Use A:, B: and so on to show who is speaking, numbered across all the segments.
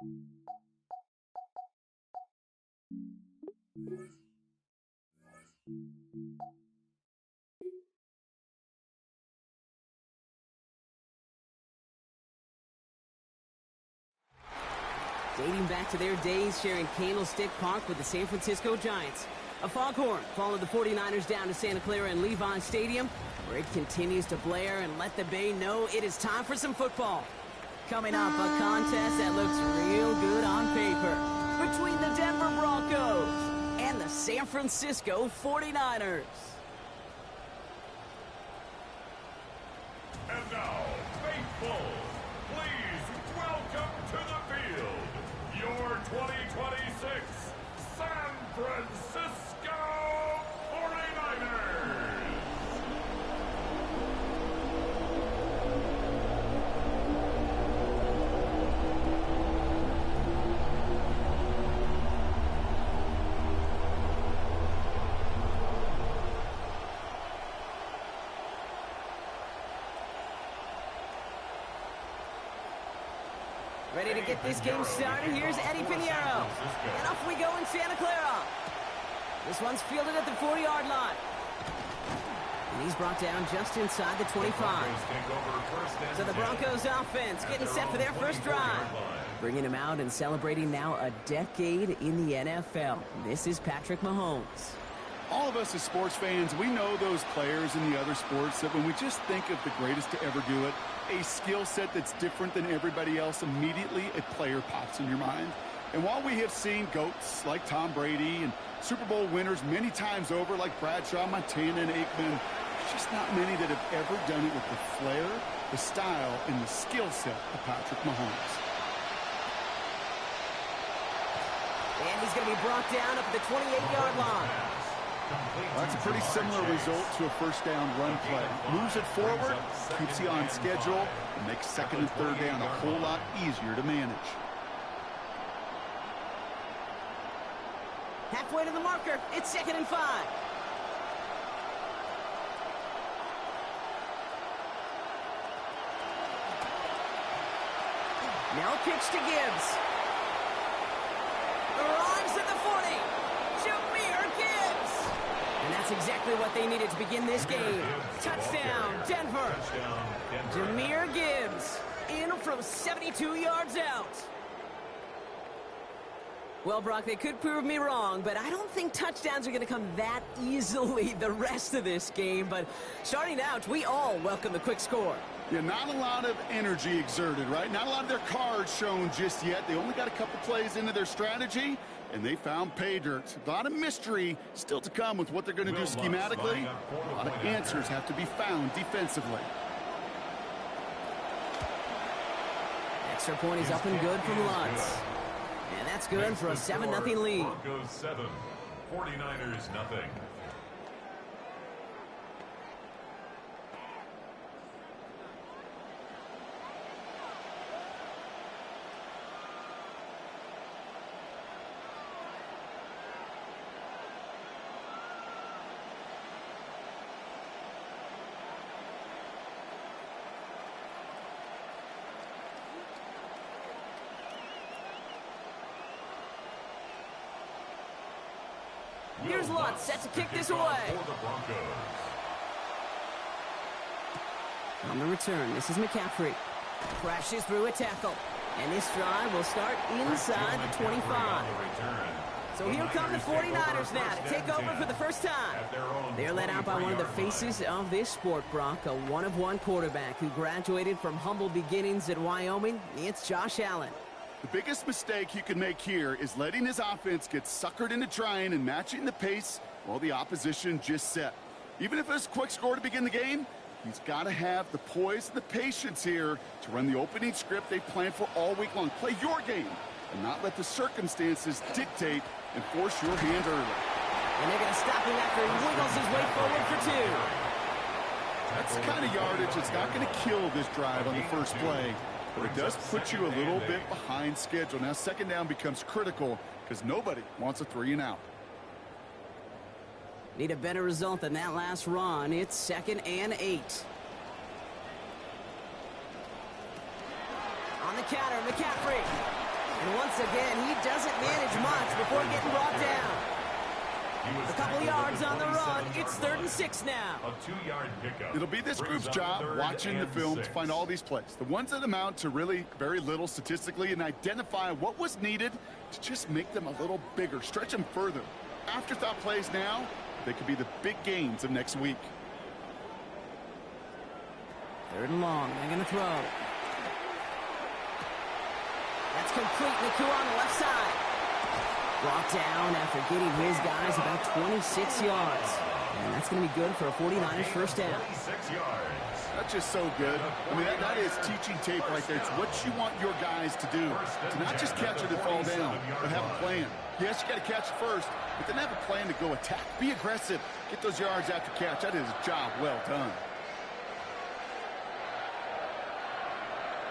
A: Dating back to their days sharing Candlestick Park with the San Francisco Giants. A foghorn followed the 49ers down to Santa Clara and Levi Stadium, where it continues to blare and let the Bay know it is time for some football. Coming up, a contest that looks real good on paper between the Denver Broncos and the San Francisco 49ers.
B: And now, faithful, please welcome to the field your 2026 San Francisco 49ers.
A: Ready to get this game started? Here's Eddie Pinheiro. And off we go in Santa Clara. This one's fielded at the 40-yard line. And he's brought down just inside the 25. So the Broncos offense getting set for their first drive. Bringing him out and celebrating now a decade in the NFL. This is Patrick Mahomes.
C: All of us as sports fans, we know those players in the other sports that when we just think of the greatest to ever do it, a skill set that's different than everybody else, immediately a player pops in your mind. And while we have seen GOATs like Tom Brady and Super Bowl winners many times over like Bradshaw, Montana, and Aikman, there's just not many that have ever done it with the flair, the style, and the skill set of Patrick Mahomes.
A: And he's going to be brought down up at the 28-yard line.
C: That's a pretty similar result to a first down run play. Moves it forward, keeps you on schedule, and makes second and third down a whole lot easier to manage.
A: Halfway to the marker, it's 2nd and 5. Now pitch to Gibbs. Arrives at the 40. Jahmyr Gibbs. And that's exactly what they needed to begin this game. Touchdown, Denver. Jahmyr Gibbs in from 72 yards out. Well, Brock, they could prove me wrong, but I don't think touchdowns are going to come that easily the rest of this game. But starting out, we all welcome the quick score.
C: Yeah, not a lot of energy exerted, right? Not a lot of their cards shown just yet. They only got a couple plays into their strategy, and they found pay dirt. A lot of mystery still to come with what they're going to do schematically. A lot of answers have to be found defensively.
A: Extra point is up and good from Lutz. And that's good for a 7-0 lead.
B: Broncos 7, 49ers nothing.
A: Here's Lutz set to kick this away. On the return, this is McCaffrey. Crashes through a tackle. And this drive will start inside the 25. So here come the 49ers now to take over for the first time. They're led out by one of the faces of this sport, Brock, a one-of-one quarterback who graduated from humble beginnings at Wyoming. It's Josh Allen.
C: The biggest mistake you can make here is letting his offense get suckered into trying and matching the pace while the opposition just set. Even if it's a quick score to begin the game, he's got to have the poise and the patience here to run the opening script they planned for all week long. Play your game and not let the circumstances dictate and force your hand early.
A: And they're going to stop him after he wiggles his way forward for 2.
C: That's the kind of yardage that's not going to kill this drive on the first play. But it does put you a little bit behind schedule. Now, second down becomes critical because nobody wants a 3-and-out.
A: Need a better result than that last run. It's 2nd and 8. On the counter, McCaffrey. And once again, he doesn't manage much before getting brought down. A couple yards on the run. It's 3rd and 6 now.
B: A 2-yard pickup.
C: It'll be this group's job watching the film to find all these plays. The ones that amount to really very little statistically, and identify what was needed to just make them a little bigger, stretch them further. Afterthought plays now, they could be the big gains of next week.
A: 3rd and long. They're going to throw. That's complete. Nacua on the left side. Brought down after getting his guys about 26 yards. And that's going to be good for a 49ers first down.
B: 26 yards.
C: That's just so good. I mean, that is teaching tape right there. It's what you want your guys to do. To not just catch it and fall down, but have a plan. Yes, you got to catch it first, but then have a plan to go attack. Be aggressive. Get those yards after catch. That is a job well done.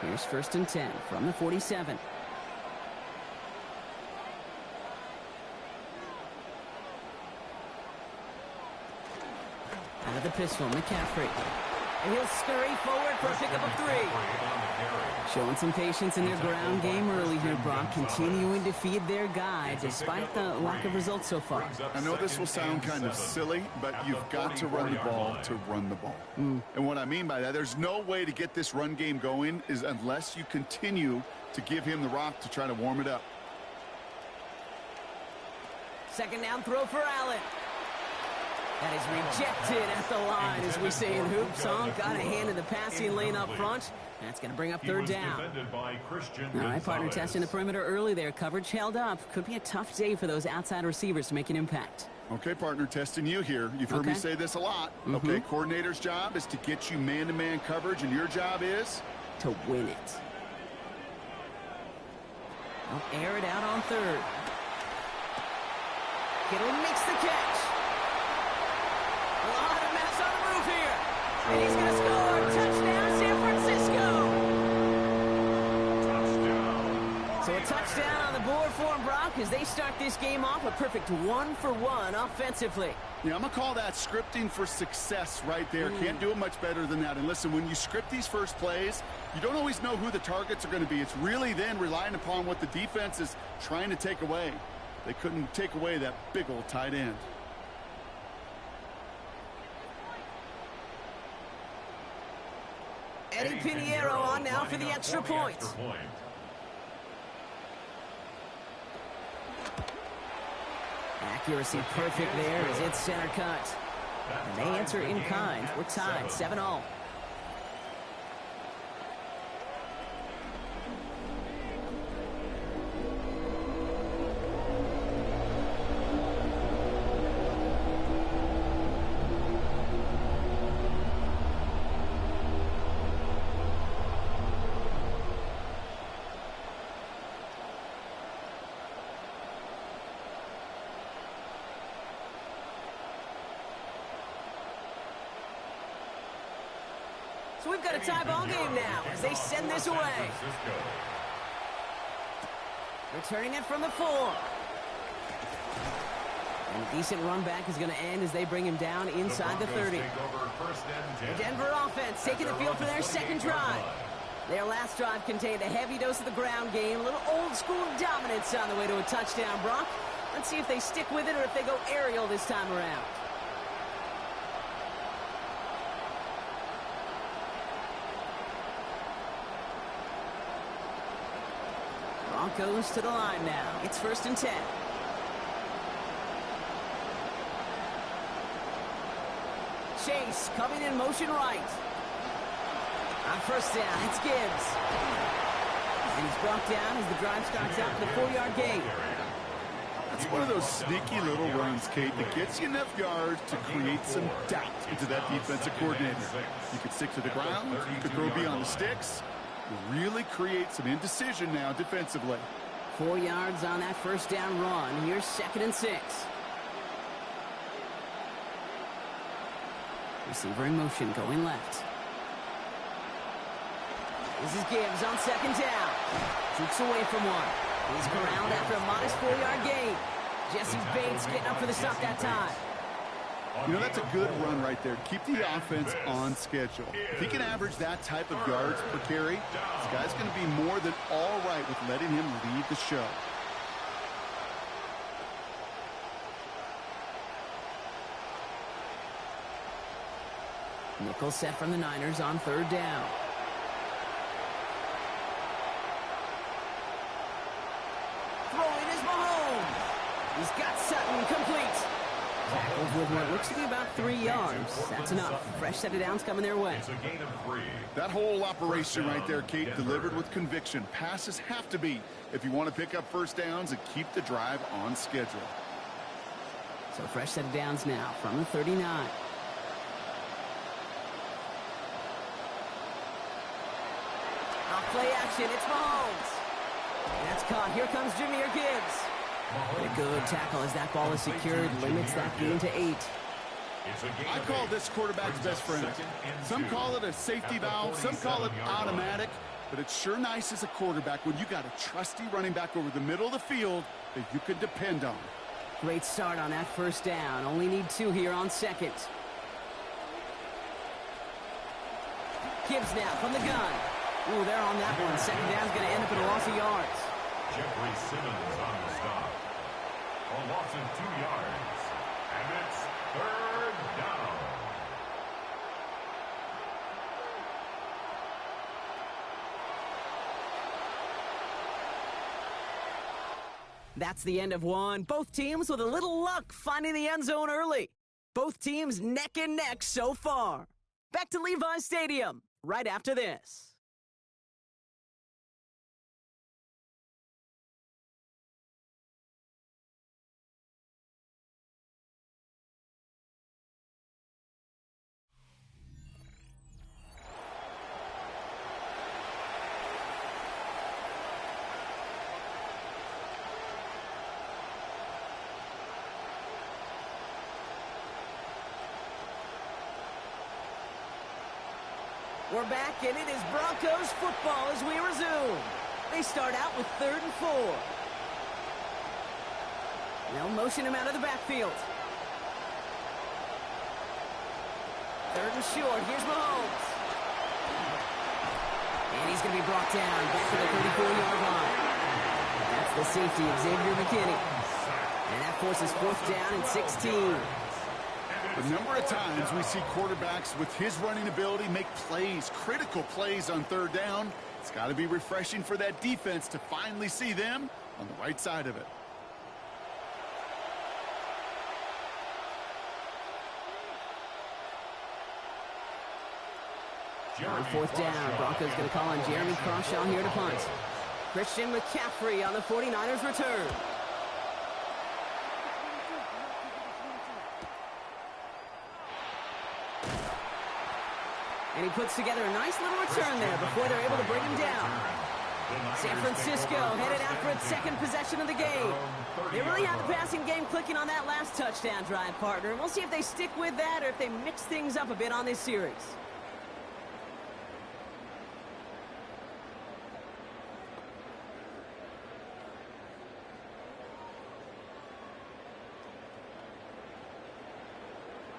A: Here's 1st and 10 from the 47. Out of the pistol, McCaffrey. And he'll scurry forward for a pickup of 3. Showing some patience in their ground game early here, Brock. Continuing to feed their guy despite the lack of results so far.
C: I know this will sound kind of silly, but you've got to run the ball to run the ball. And what I mean by that, there's no way to get this run game going is unless you continue to give him the rock to try to warm it up.
A: 2nd down throw for Allen. That is rejected at the line, as we say in hoops. Got a hand in the passing lane up front. That's going to bring up 3rd down. All right, partner testing the perimeter early there. Coverage held up. Could be a tough day for those outside receivers to make an impact.
C: Okay, partner, testing you here. You've heard me say this a lot. Okay, coordinator's job is to get you man-to-man coverage, and your job is?
A: To win it. They'll air it out on 3rd. Kittle makes the catch. A lot of mess on the roof here. And he's going to score. Touchdown, San Francisco. So a touchdown on the board for him, Brock, as they start this game off a perfect 1-for-1 offensively.
C: Yeah, I'm going to call that scripting for success right there. Can't do it much better than that. And listen, when you script these first plays, you don't always know who the targets are going to be. It's really then relying upon what the defense is trying to take away. They couldn't take away that big old tight end.
A: Eddie Pinheiro on now for the extra point. Accuracy perfect there as it's center cut. And they answer in kind. We're tied 7-all. So we've got a tie ball game now as they send this away. Returning it from the 4. And a decent run back is going to end as they bring him down inside the 30. The Denver offense taking the field for their second drive. Their last drive contained a heavy dose of the ground game, a little old school dominance on the way to a touchdown, Brock. Let's see if they stick with it or if they go aerial this time around. Broncos to the line now. It's 1st and 10. Chase coming in motion right. On 1st down, it's Gibbs. And he's brought down as the drive starts out for the 4-yard gain.
C: That's one of those sneaky little runs, Kate, that gets you enough yards to create some doubt into that defensive coordinator. You could stick to the ground, you could throw beyond the sticks. Really create some indecision now defensively.
A: 4 yards on that 1st down run. Here's 2nd and 6. Receiver in motion going left. This is Gibbs on 2nd down. Jukes away from one. He's ground after a modest 4-yard gain. Jesse Bates getting up for the stop that time.
C: You know, that's a good run right there. Keep the offense on schedule. If he can average that type of yards per carry, this guy's going to be more than all right with letting him lead the show.
A: Nickel set from the Niners on 3rd down. Throwing is Mahomes. He's got Sutton complete. Tackles with what looks to be about 3 yards. That's enough. Fresh set of downs coming their way.
B: It's a gain of 3.
C: That whole operation right there, Kate, delivered with conviction. Passes have to be if you want to pick up first downs and keep the drive on schedule.
A: So fresh set of downs now from the 39. Off play action, it's Mahomes. That's caught. Here comes Jahmyr Gibbs. And a good tackle as that ball is secured, limits that gain to 8.
C: I call this quarterback's best friend. Some call it a safety valve, some call it automatic, but it's sure nice as a quarterback when you got a trusty running back over the middle of the field that you can depend on.
A: Great start on that first down. Only need 2 here on 2nd. Gibbs now from the gun. Ooh, they're on that one. 2nd down's going to end up in a loss of yards.
B: Jeffrey Simmons on the stop. A loss of 2 yards. And it's 3rd down.
A: That's the end of one. Both teams with a little luck finding the end zone early. Both teams neck and neck so far. Back to Levi Stadium right after this. We're back, and it is Broncos football as we resume. They start out with 3rd and 4. They'll motion him out of the backfield. 3rd and short. Here's Mahomes. And he's going to be brought down back to the 34-yard line. That's the safety, Xavier McKinney. And that forces 4th down and 16.
C: The number of times we see quarterbacks with his running ability make plays, critical plays on 3rd down, it's got to be refreshing for that defense to finally see them on the right side of it.
A: On 4th down, Broncos going to call on Jeremy Crawshaw here to punt. Christian McCaffrey on the 49ers return. And he puts together a nice little return there before they're able to bring him down. San Francisco headed out for its 2nd possession of the game. They really had the passing game clicking on that last touchdown drive, partner. And we'll see if they stick with that or if they mix things up a bit on this series.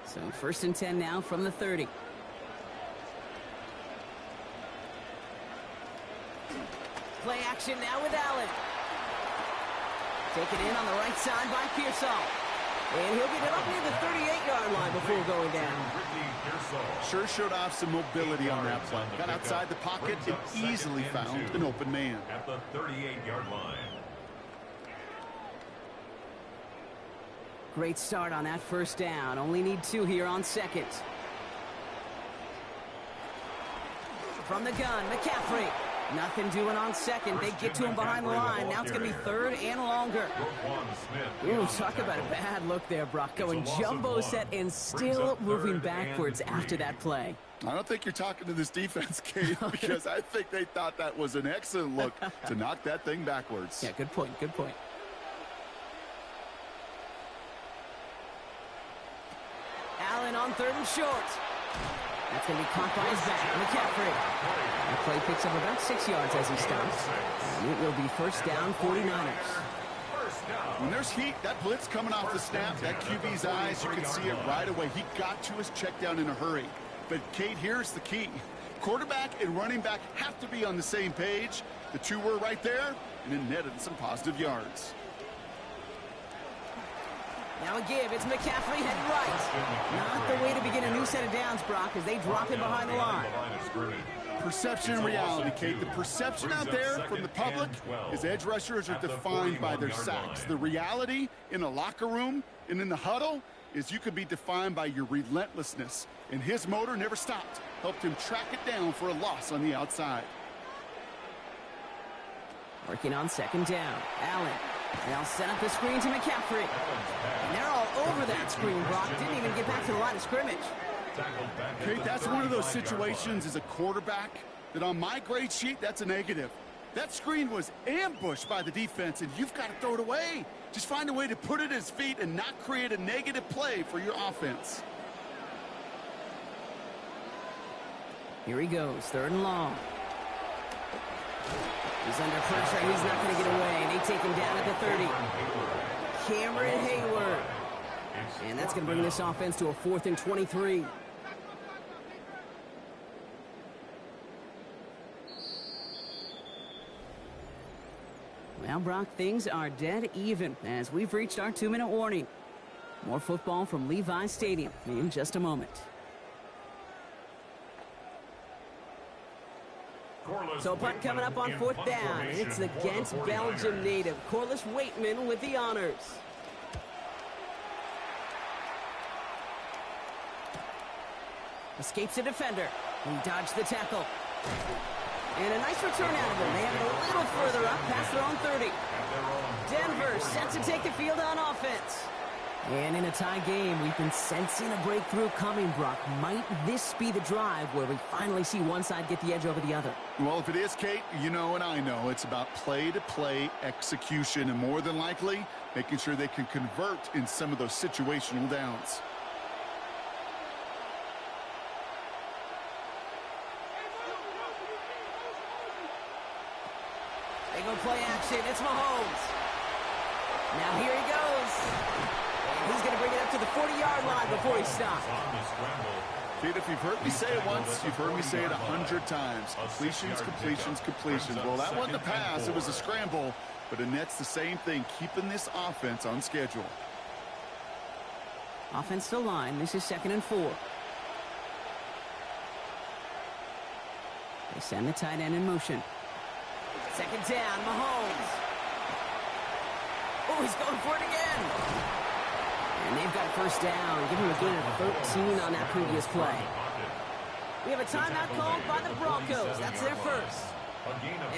A: So 1st and 10 now from the 30. Play action now with Allen. Taken in on the right side by Pearsall. And he'll get it up near the 38-yard line before going down.
C: Sure showed off some mobility on that play. Got outside the pocket and easily found an open man.
B: At the 38-yard line.
A: Great start on that 1st down. Only need 2 here on 2nd. From the gun, McCaffrey. Nothing doing on 2nd. They get to him behind the line. Now it's going to be 3rd and longer. Ooh, talk about a bad look there, Brock. Going jumbo set and still moving backwards after that play.
C: I don't think you're talking to this defense, Kate, because I think they thought that was an excellent look to knock that thing backwards.
A: Yeah, good point, good point. Allen on 3rd and short. That's going to be caught by his back, McCaffrey. The play picks up about 6 yards as he stops. And it will be 1st down, 49ers.
C: When there's heat, that blitz coming off the snap, that QB's eyes, you can see it right away. He got to his check down in a hurry. But, Kate, here's the key. Quarterback and running back have to be on the same page. The two were right there, and it netted some positive yards.
A: Now a give. It's McCaffrey headed right. Not the way to begin a new set of downs, Brock, as they drop him behind the line.
C: Perception and reality, Kate. The perception out there from the public is edge rushers are defined by their sacks. The reality in a locker room and in the huddle is you could be defined by your relentlessness. And his motor never stopped. Helped him track it down for a loss on the outside.
A: Working on second down. Allen. They'll set up the screen to McCaffrey. And they're all over that screen, Brock. Didn't even get back to the line of scrimmage.
C: Kate, that's one of those situations as a quarterback that on my grade sheet, that's a negative. That screen was ambushed by the defense, and you've got to throw it away. Just find a way to put it at his feet and not create a negative play for your offense.
A: Here he goes, third and long. He's under pressure. He's not going to get away. They take him down at the 30. Cameron Hayward. And that's going to bring this offense to a 4th and 23. Well, Brock, things are dead even as we've reached our 2-minute warning. More football from Levi Stadium in just a moment. So punt coming up on 4th down. It's against Belgium native Corliss Waitman with the honors. Escapes a defender. He dodged the tackle. And a nice return out of him. They have it a little further up past their own 30. Denver set to take the field on offense. And in a tie game, we've been sensing a breakthrough coming, Brock. Might this be the drive where we finally see one side get the edge over the other?
C: Well, if it is, Kate, you know and I know it's about play-to-play execution and more than likely making sure they can convert in some of those situational downs.
A: They go play action. It's Mahomes. Now here he goes. He's going to bring it up to the 40-yard line before he stops.
C: Kate, if you've heard me say it once, you've heard me say it 100 times. Completions, completions, completions. Well, that wasn't a pass. It was a scramble. But it nets the same thing, keeping this offense on schedule.
A: Offensive line. This is 2nd and 4. They send the tight end in motion. 2nd down, Mahomes. Oh, he's going for it again. And they've got 1st down. Give him a gain of 13 on that previous play. We have a timeout called by the Broncos. That's their first.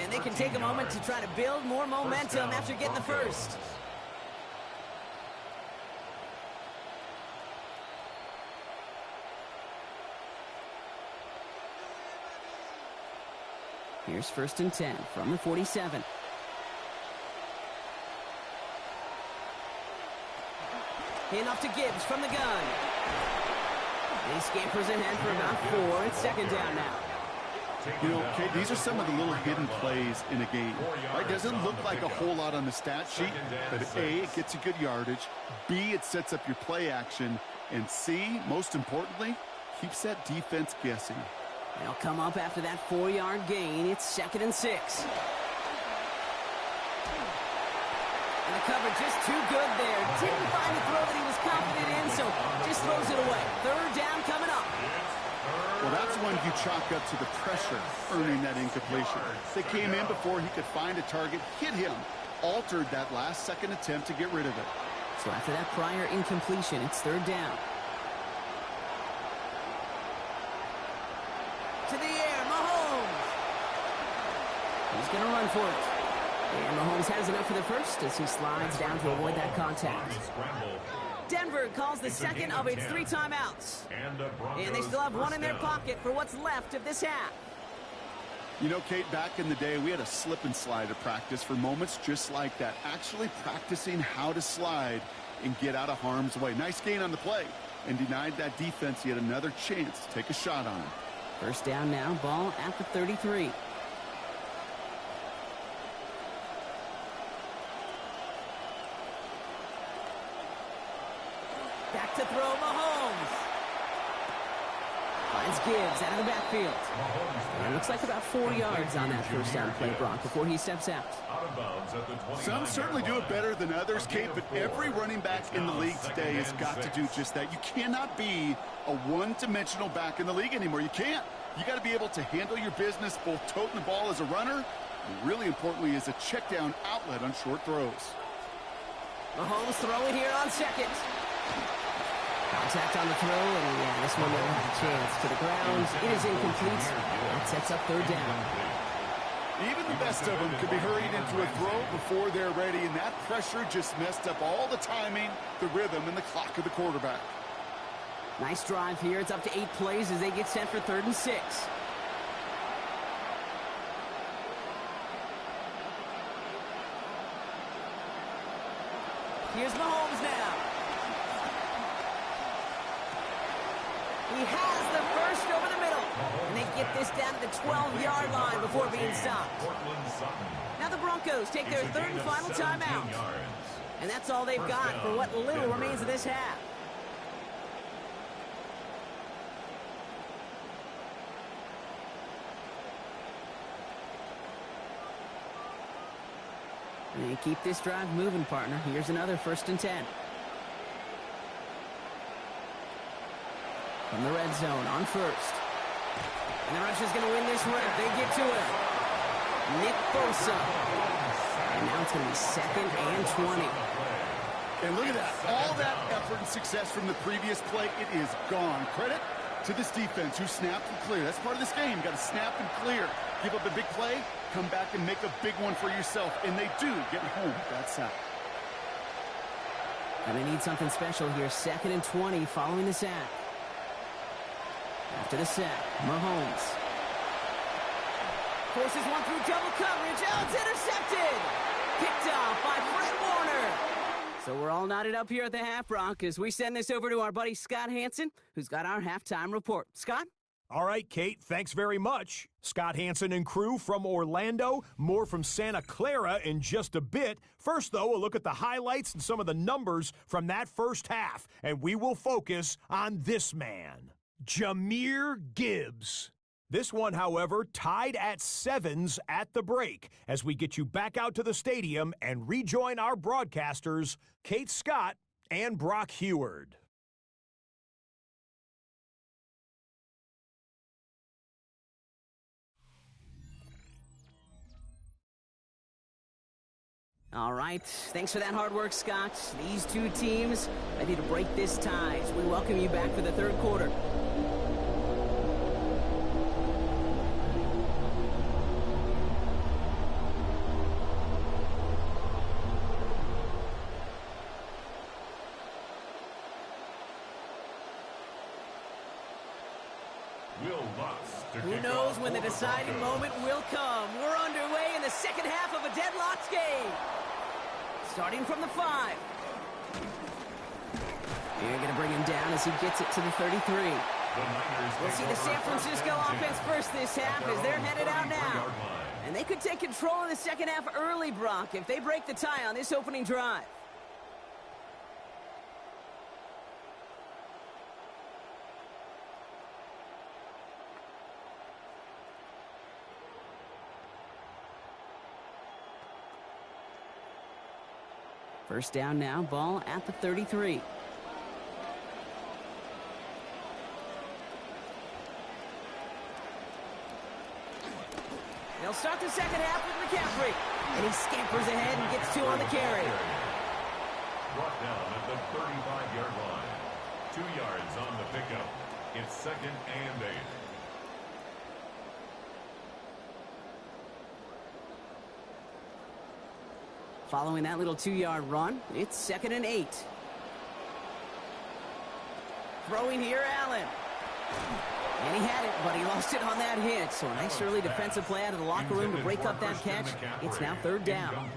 A: And they can take a moment to try to build more momentum after getting the first. Here's 1st and 10 from the 47. Handoff to Gibbs from the gun. He scampers ahead for about 4. It's 2nd down now.
C: You know, Kate, these are some of the little hidden plays in a game. Right? Doesn't look like a whole lot on the stat sheet, but A, it gets you good yardage. B, it sets up your play action. And C, most importantly, keeps that defense guessing.
A: They'll come up after that 4-yard gain. It's 2nd and 6. And the cover just too good there. Didn't find the throw that he was confident in, so just throws it away. 3rd down coming up.
C: Well, that's when you chalk up to the pressure earning that incompletion. They came in before he could find a target, hit him, altered that last-second attempt to get rid of it.
A: So after that prior incompletion, it's 3rd down. To the air, Mahomes. He's going to run for it. And Mahomes has enough for the first as he slides down to avoid that contact. Denver calls the second of its 3 timeouts. And they still have 1 in their pocket for what's left of this half.
C: You know, Kate, back in the day, we had a slip and slide at practice for moments just like that. Actually practicing how to slide and get out of harm's way. Nice gain on the play and denied that defense yet another chance to take a shot on him.
A: 1st down now, ball at the 33. to throw. Mahomes finds Gibbs out of the backfield. And it looks like about 4 yards on that first down play, Brock, before he steps out.
C: Some certainly do it better than others, Kate, but every running back in the league today has got to do just that. You cannot be a one-dimensional back in the league anymore. You can't. You got to be able to handle your business, both toting the ball as a runner, and really importantly as a check-down outlet on short throws.
A: Mahomes throwing here on second. Contact on the throw, and yeah, this one never had a chance. To the ground, it is incomplete. That sets up third down.
C: Even the best of them could be hurried into a throw before they're ready, and that pressure just messed up all the timing, the rhythm, and the clock of the quarterback.
A: Nice drive here. It's up to 8 plays as they get set for 3rd and 6. Here's Mahomes now. He has the first over the middle. And they get this down to the 12-yard line before being stopped. Now the Broncos take their 3rd and final timeout. And that's all they've got for what little remains of this half. And keep this drive moving, partner. Here's another 1st and 10. From the red zone on 1st. And the Russians going to win this rep. They get to it. Nick Bosa. And now it's going to be 2nd and 20.
C: And look at that. All that effort and success from the previous play, it is gone. Credit to this defense who snapped and cleared. That's part of this game. You got to snap and clear. Give up a big play, come back and make a big one for yourself. And they do get home that sack.
A: And they need something special here. 2nd and 20 following the sack. After the sack, Mahomes forces one through double coverage. Oh, it's intercepted. Picked off by Fred Warner. So we're all knotted up here at the half, Brock, as we send this over to our buddy Scott Hanson, who's got our halftime report. Scott?
D: All right, Kate, thanks very much. Scott Hanson and crew from Orlando. More from Santa Clara in just a bit. First, though, a look at the highlights and some of the numbers from that first half. And we will focus on this man, Jahmyr Gibbs. This one, however, tied at 7s at the break as we get you back out to the stadium and rejoin our broadcasters, Kate Scott and Brock Heward.
A: All right, thanks for that hard work, Scott. These two teams ready to break this tie as we welcome you back for the 3rd quarter. Who knows when the deciding moment will come? We're underway in the 2nd half of a deadlocked game. Starting from the 5. They're going to bring him down as he gets it to the 33. We'll see the San Francisco offense first this half as they're headed out now. And they could take control in the 2nd half early, Brock, if they break the tie on this opening drive. First down now, ball at the 33. They'll start the 2nd half with McCaffrey. And he scampers ahead and gets 2 on the carry.
B: Brought down at the 35-yard line. 2 yards on the pickup. It's 2nd and 8.
A: Following that little 2-yard run, it's 2nd and 8. Throwing here, Allen. And he had it, but he lost it on that hit. So a nice early defensive play out of the locker room to break up that catch. It's now 3rd down.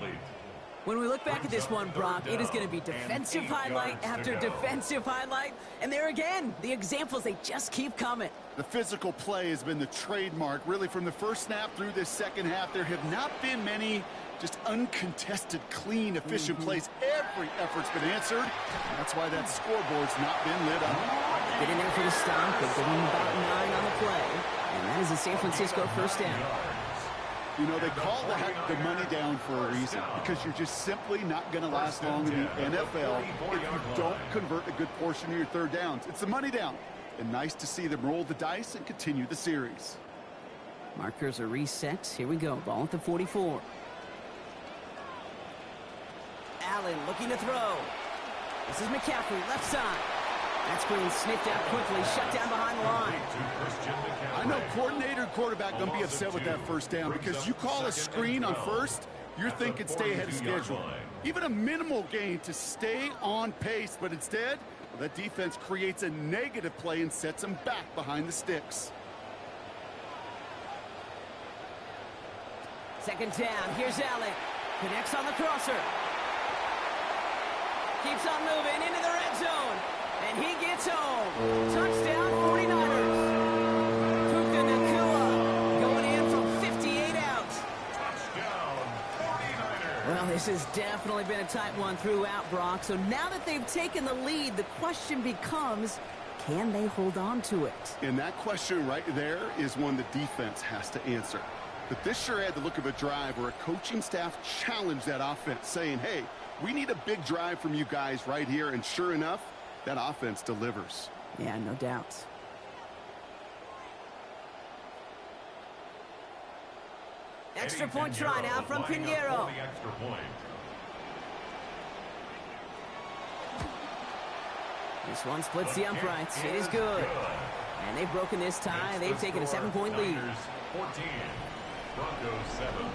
A: When we look back at this one, Brock, it is going to be defensive highlight after defensive highlight. And there again, the examples, they just keep coming.
C: The physical play has been the trademark, really, from the first snap through this second half. There have not been many just uncontested, clean, efficient plays. Every effort's been answered. That's why that scoreboard's not been lit up.
A: Get in there for the stop. They'll give him about 9 on the play. And that is a San Francisco first down.
C: You know, they call the money down for a reason, because you're just simply not going to last long in the NFL if you don't convert a good portion of your third downs. It's the money down. And nice to see them roll the dice and continue the series.
A: Markers are reset. Here we go. Ball at the 44. Allen looking to throw. This is McCaffrey, left side. That screen sniffed out quickly, shut down behind the line.
C: I know coordinator and quarterback going to be upset with that first down, because you call a screen on first, you're thinking stay ahead of schedule. Even a minimal gain to stay on pace, but instead, that defense creates a negative play and sets them back behind the sticks.
A: Second down, here's Allen. Connects on the crosser. Keeps on moving into the red zone. And he gets home. Touchdown, 49ers. Puka Nacua going in from 58 out.
B: Touchdown, 49ers.
A: Well, this has definitely been a tight one throughout, Brock. So now that they've taken the lead, the question becomes, can they hold on to it?
C: And that question right there is one the defense has to answer. But this sure had the look of a drive where a coaching staff challenged that offense, saying, hey, we need a big drive from you guys right here. And sure enough, that offense delivers.
A: Yeah, no doubt. Extra point try now from Pinheiro. This one splits the uprights. It is good. And they've broken this tie. They've taken a 7-point lead.
B: 14, Broncos 7.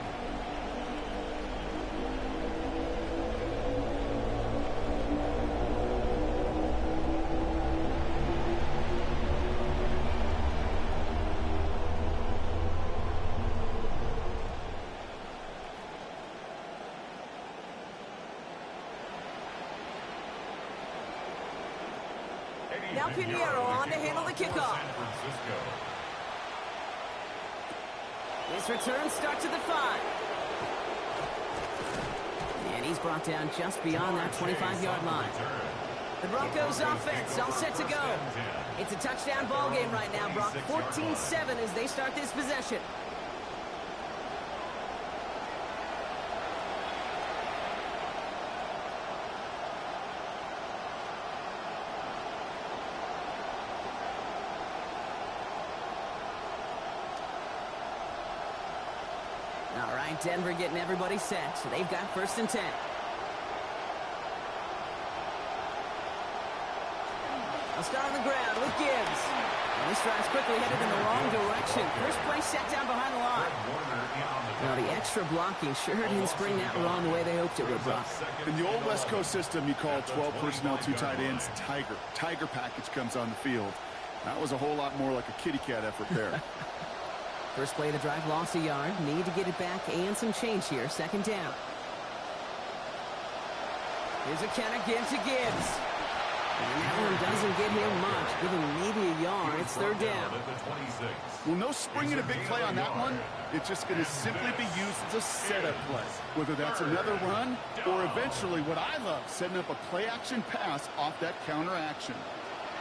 A: Now Pinheiro on to handle the kickoff. This return starts at the 5. And he's brought down just beyond that 25-yard line. The Broncos offense all set to go. It's a touchdown ball game right now, Brock. 14-7 as they start this possession. All right, Denver getting everybody set. So they've got 1st and 10. I'll start on the ground with Gibbs. And this drive's quickly headed in the wrong direction. First play set down behind the line. Now the extra blocking sure didn't spring that wrong the way they hoped it would, Brock.
C: In the old West Coast system, you call 12 personnel, 2 tight ends, Tiger. Tiger package comes on the field. That was a whole lot more like a kitty cat effort there.
A: First play of the drive, lost a yard. Need to get it back and some change here. 2nd down. Here's a count again to Gibbs. And that one doesn't get him much. Give him maybe a yard. It's 3rd down.
C: Well, no springing a big play on that one. It's just going to simply be used as a setup play. Whether that's another run or eventually what I love, setting up a play-action pass off that counter action.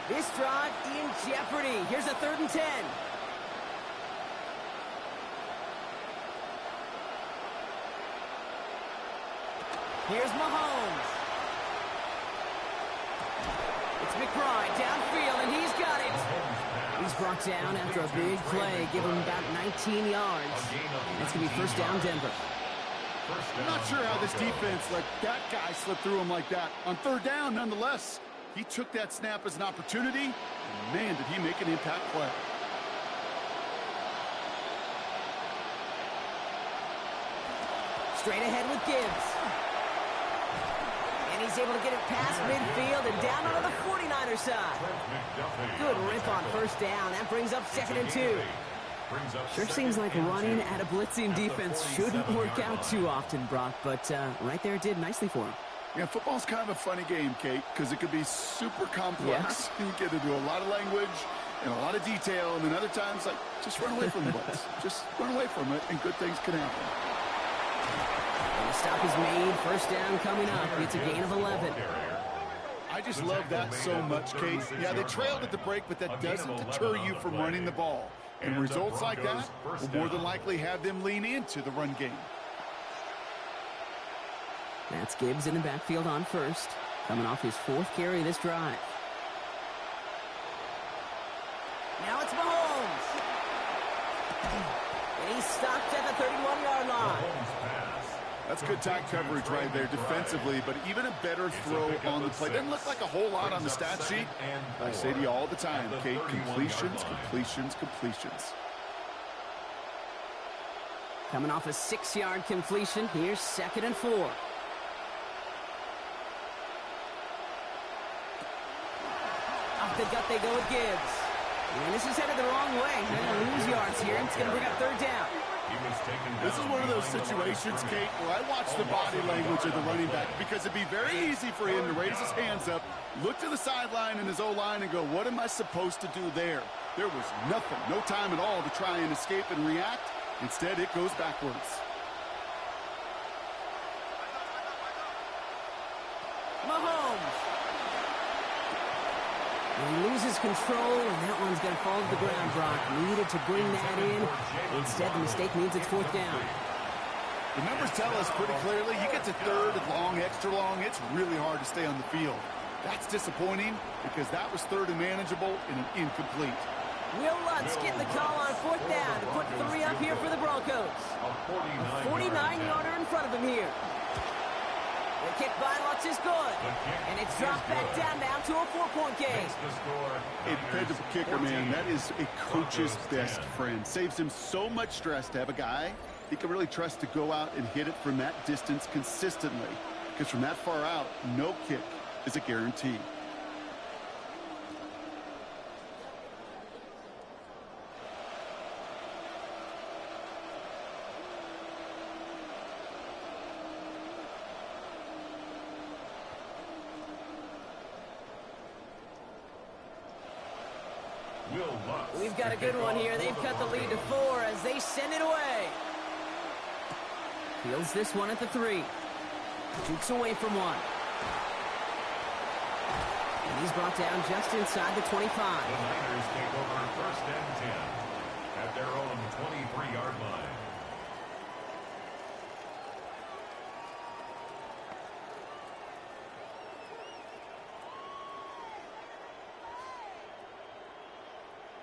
A: This drive in jeopardy. Here's a 3rd and 10. Here's Mahomes. It's McBride downfield, and he's got it. He's brought down after a big play, give him about 19 yards. That's going to be 1st down, Denver.
C: I'm not sure how this defense let that guy slip through him like that. On 3rd down, nonetheless, he took that snap as an opportunity, and man, did he make an impact play.
A: Straight ahead with Gibbs. And he's able to get it past midfield and down onto the 49er side. Good rip on 1st down. That brings up 2nd and 2. Sure seems like running at a blitzing defense shouldn't work out too often, Brock, but right there it did nicely for him.
C: Yeah, football's kind of a funny game, Kate, because it could be super complex. Yeah. You get into a lot of language, and a lot of detail, and then other times, like, just run away from the blitz. Just run away from it, and good things can happen.
A: And the stop is made. First down coming up. It's a gain of 11.
C: I just love that so much, Kate. Yeah, they trailed at the break, but that doesn't deter you from running the ball. And results like that will more than likely have them lean into the run game.
A: That's Gibbs in the backfield on first, coming off his 4th carry this drive. Now it's Mahomes. And he's stopped at the 31-yard line.
C: That's good tight coverage right there defensively, but even a better throw on the play. Doesn't look like a whole lot on the stat sheet. I say to you all the time, Kate, completions, completions, completions.
A: Coming off a 6-yard completion, here's 2nd and 4. Off the gut they go with Gibbs. And this is headed the wrong way. They're going to lose yards here. It's going to bring up 3rd down.
C: This is one of those situations, Kate, where I watch the body language of the running back because it'd be very easy for him to raise his hands up, look to the sideline in his O-line and go, what am I supposed to do there? There was nothing, no time at all to try and escape and react. Instead, it goes backwards.
A: Mahomes. And he loses control, and that one's going to fall to the ground, Brock. Needed to bring that in. Instead, the mistake means it's 4th down.
C: The numbers tell us pretty clearly, you get to 3rd and long, extra long, it's really hard to stay on the field. That's disappointing because that was 3rd and manageable and an incomplete.
A: Will Lutz getting the call on 4th down to put 3 up here for the Broncos. A 49-yarder in front of him here. The kick by Lutz is good. And it's dropped back down now to a 4-point game.
C: A dependable kicker, man, that is a coach's best friend. Saves him so much stress to have a guy he can really trust to go out and hit it from that distance consistently. Because from that far out, no kick is a guarantee.
A: We've got a good one here. They've cut the lead to 4 as they send it away. Fields this one at the 3. Jukes away from 1. And he's brought down just inside the 25.
B: The Niners take over 1st and 10 at their own 23-yard line.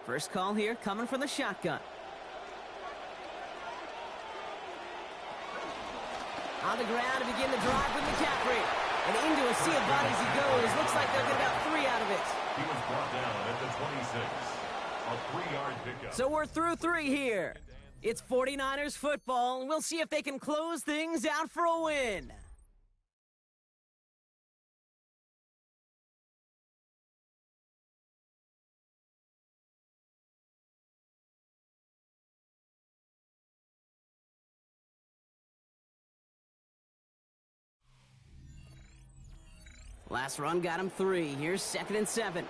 A: First call here coming from the shotgun. On the ground to begin the drive with McCaffrey. And into a sea of bodies he goes. Looks like they'll get about 3 out of it.
B: He was brought down at the 26. A 3-yard pickup.
A: So we're through 3 here. It's 49ers football, and we'll see if they can close things out for a win. Last run got him 3. Here's 2nd and 7.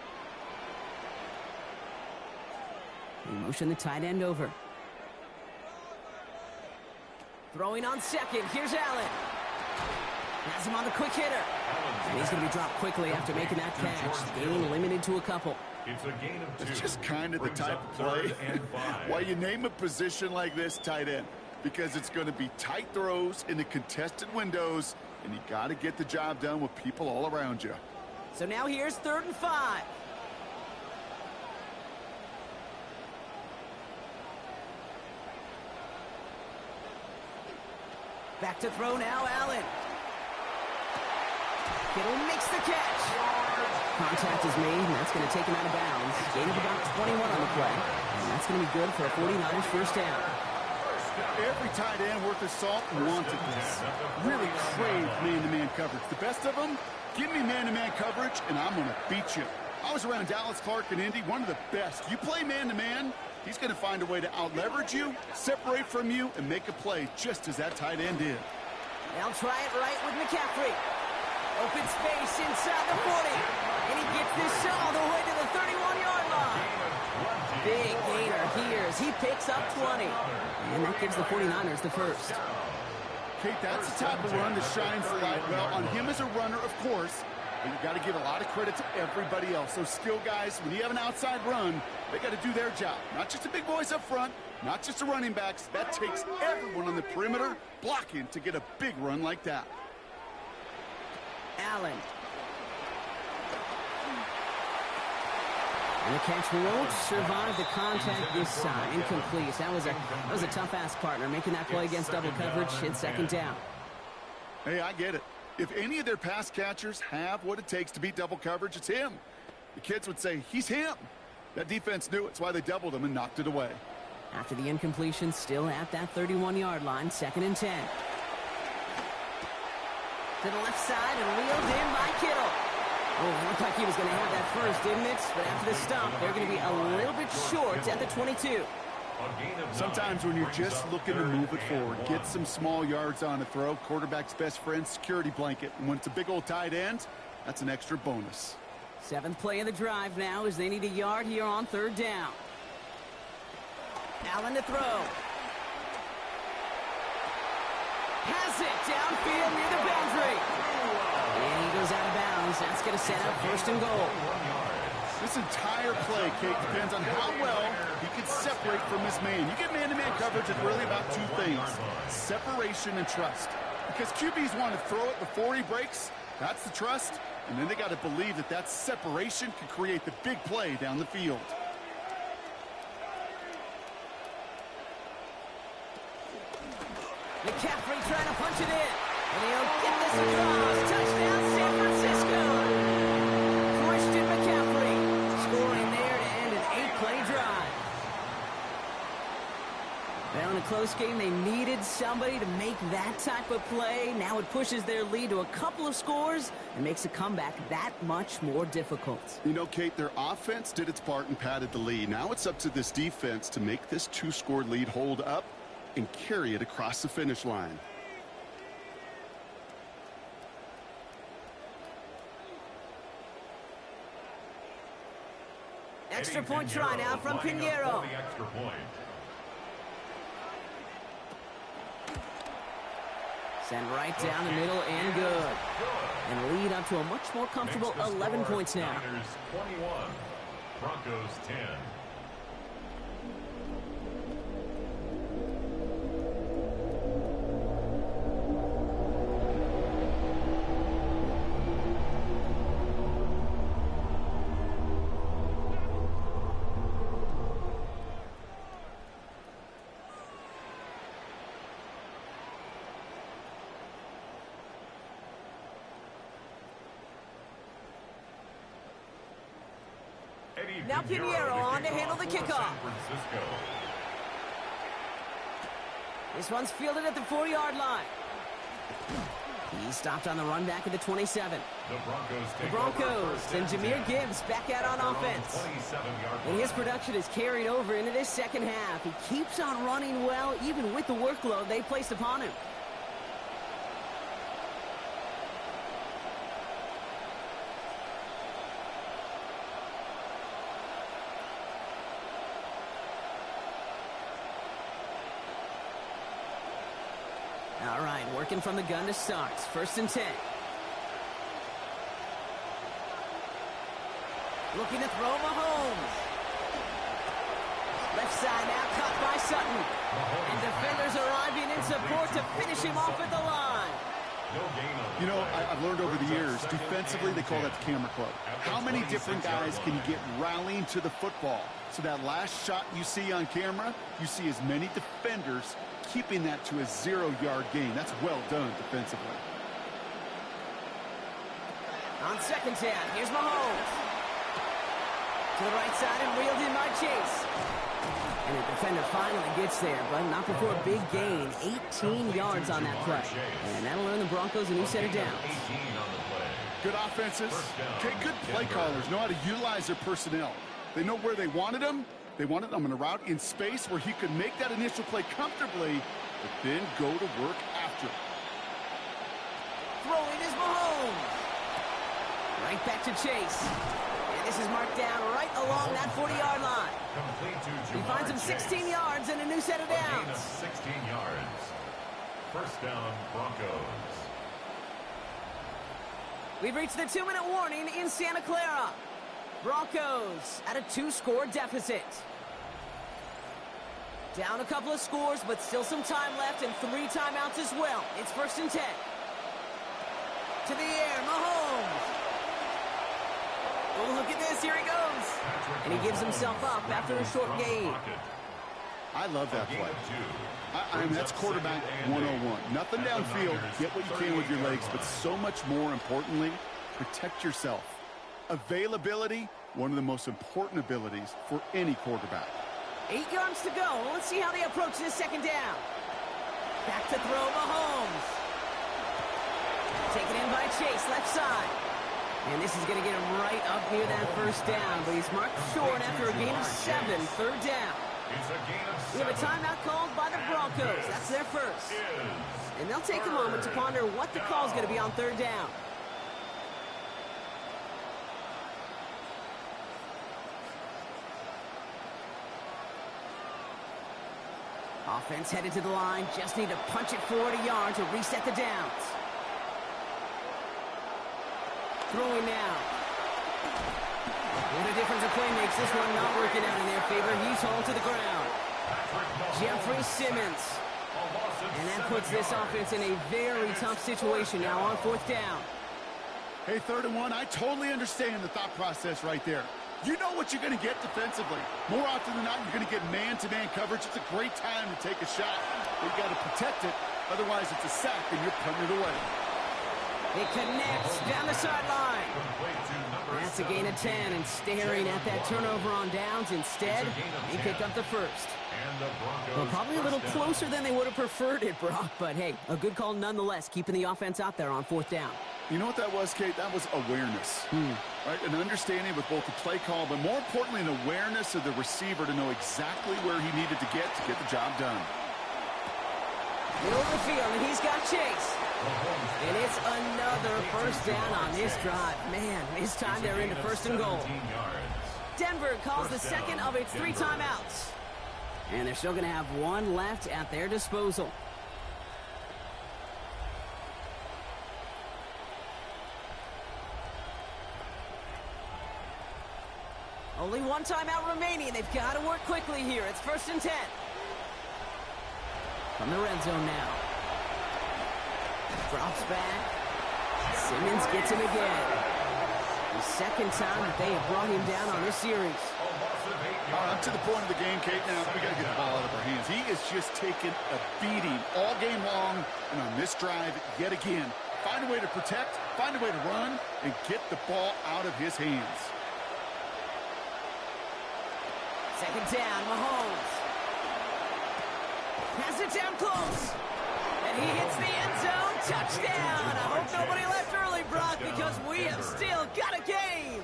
A: He motioned the tight end over. Throwing on 2nd. Here's Allen. Has him on the quick hitter. And he's going to be dropped quickly after making that catch. Gain limited to a couple.
B: It's a gain of 2.
C: It's just kind of the type of play why you name a position like this tight end. Because it's going to be tight throws into contested windows, and you got to get the job done with people all around you.
A: So now here's 3rd and 5. Back to throw now, Allen. Kittle makes the catch. Contact is made, and that's going to take him out of bounds. Gain of about 21 on the play. And that's going to be good for a 49ers first down.
C: Every tight end worth his salt wanted this. Really craved man-to-man coverage. The best of them, give me man-to-man coverage, and I'm going to beat you. I was around Dallas Clark and Indy, one of the best. You play man-to-man, he's going to find a way to out-leverage you, separate from you, and make a play just as that tight end did.
A: They'll try it right with McCaffrey. Open space inside the 40. And he gets this all the way to the 31-yard line. Big gainer here as he picks up 20. And that gives the 49ers the first.
C: Kate, that's the type of run that shines the light well on him as a runner, of course. But you've got to give a lot of credit to everybody else. Those skill guys, when you have an outside run, they got to do their job. Not just the big boys up front, not just the running backs. That takes everyone on the perimeter blocking to get a big run like that.
A: Allen. And the catch won't survive the contact this time. Incomplete. That was a tough-ass partner making that play against double coverage in second down.
C: Hey, I get it. If any of their pass catchers have what it takes to beat double coverage, it's him. The kids would say, he's him. That defense knew it. It's why they doubled him and knocked it away.
A: After the incompletion, still at that 31-yard line, 2nd and 10. To the left side and wheeled in by Kittle. Oh, it looked like he was going to have that first, didn't it? But after the stop, they're going to be a little bit short at the 22.
C: Sometimes when you're just looking to move it forward, get some small yards on a throw, quarterback's best friend, security blanket. And when it's a big old tight end, that's an extra bonus.
A: 7th play of the drive now as they need a yard here on 3rd down. Allen to throw. Has it downfield near the boundary. And he goes out of bounds. That's going to set up 1st and goal.
C: This entire play, Kate, depends on how well he can separate from his man. You get man-to-man coverage, it's really about two things, separation and trust. Because QBs want to throw it before he breaks, that's the trust, and then they got to believe that that separation can create the big play down the field.
A: McCaffrey trying to punch it in. And he'll get this across. Touchdown, San Francisco. Christian McCaffrey scoring there to end an 8-play drive. Well, in a close game, they needed somebody to make that type of play. Now it pushes their lead to a couple of scores and makes a comeback that much more difficult.
C: You know, Kate, their offense did its part and padded the lead. Now it's up to this defense to make this 2-score lead hold up and carry it across the finish line.
A: Extra point try now from Pinheiro. Send right down the middle and good. And lead up to a much more comfortable 11 points now.
B: Niners 21, Broncos 10.
A: Now Pinheiro on to handle the kickoff. This one's fielded at the 4-yard line. He stopped on the run back at the 27. The Broncos and Jahmyr Gibbs back out on offense. And his production is carried over into this second half. He keeps on running well, even with the workload they placed upon him. All right, working from the gun to start. 1st and 10. Looking to throw Mahomes. Left side now caught by Sutton. And defenders arriving in support to finish him off at the line.
C: You know, I've learned over the years, defensively they call that the camera club. How many different guys can you get rallying to the football? So that last shot you see on camera, you see as many defenders keeping that to a 0-yard gain. That's well done defensively.
A: On 2nd down, here's Mahomes. To the right side and wheeled in by Chase. And the defender finally gets there, but not before a big gain. 18 yards on that play. And that'll earn the Broncos a new set of downs.
C: Good offenses. Okay, good play callers know how to utilize their personnel. They know where they wanted them. They wanted them in a route in space where he could make that initial play comfortably, but then go to work after.
A: Throwing is Mahomes. Right back to Chase. And This is marked down right along that 40-yard line.
B: Complete to
A: He
B: Jamar
A: finds him 16
B: Chase.
A: yards and a new set of
B: A gain of
A: downs.
B: 16 yards. First down, Broncos.
A: We've reached the 2-minute warning in Santa Clara. Broncos at a 2-score deficit. Down a couple of scores, but still some time left and 3 timeouts as well. It's 1st and 10. To the air, Mahomes. Oh, look at this. Here he goes. And he gives himself up after a short gain.
C: I love that play. I mean, that's quarterback 101. Nothing downfield. Get what you can with your legs, but so much more importantly, protect yourself. Availability, one of the most important abilities for any quarterback.
A: 8 yards to go. Let's see how they approach this 2nd down. Back to throw, Mahomes. Taken in by Chase, left side. And this is going to get him right up near that 1st down, but he's marked short after a gain of 7, 3rd down.
B: It's a gain of 7.
A: We have a timeout called by the Broncos. That's their first. And they'll take a moment to ponder what the call is going to be on 3rd down. Offense headed to the line. Just need to punch it 40 yards to reset the downs. Throwing now. What a difference a play makes. This one not working out in their favor. He's hauled to the ground. Jeffrey Simmons. And that puts this offense in a very tough situation now on 4th down.
C: Hey, 3rd and 1, I totally understand the thought process right there. You know what you're going to get defensively. More often than not, you're going to get man-to-man coverage. It's a great time to take a shot. You've got to protect it. Otherwise, it's a sack, and you're putting it away.
A: It connects down the sideline. That's a gain of 10, and staring at that turnover on downs instead, they pick up the first. Well, probably a little closer than they would have preferred it, Brock, but hey, a good call nonetheless, keeping the offense out there on 4th down.
C: You know what that was, Kate? That was awareness. Right? An understanding with both the play call, but more importantly, an awareness of the receiver to know exactly where he needed to get the job done.
A: Middle of the field, and he's got Chase. And it's another 1st down on this drive. Man, this time they're into 1st and goal. Denver calls the second of its 3 timeouts. And they're still going to have 1 left at their disposal. Only 1 timeout remaining. They've got to work quickly here. It's 1st and 10. From the red zone now. Drops back. Simmons gets him again. The 2nd time that they have brought him down on this series.
C: All right, up to the point of the game, Kate. Now, we got to get the ball out of our hands. He is just taking a beating all game long. And on this drive, yet again, find a way to protect, find a way to run, and get the ball out of his hands.
A: 2nd down, Mahomes. Pass it down close. And he hits the end zone. Touchdown. I hope nobody left early, Brock, because we have still got a game.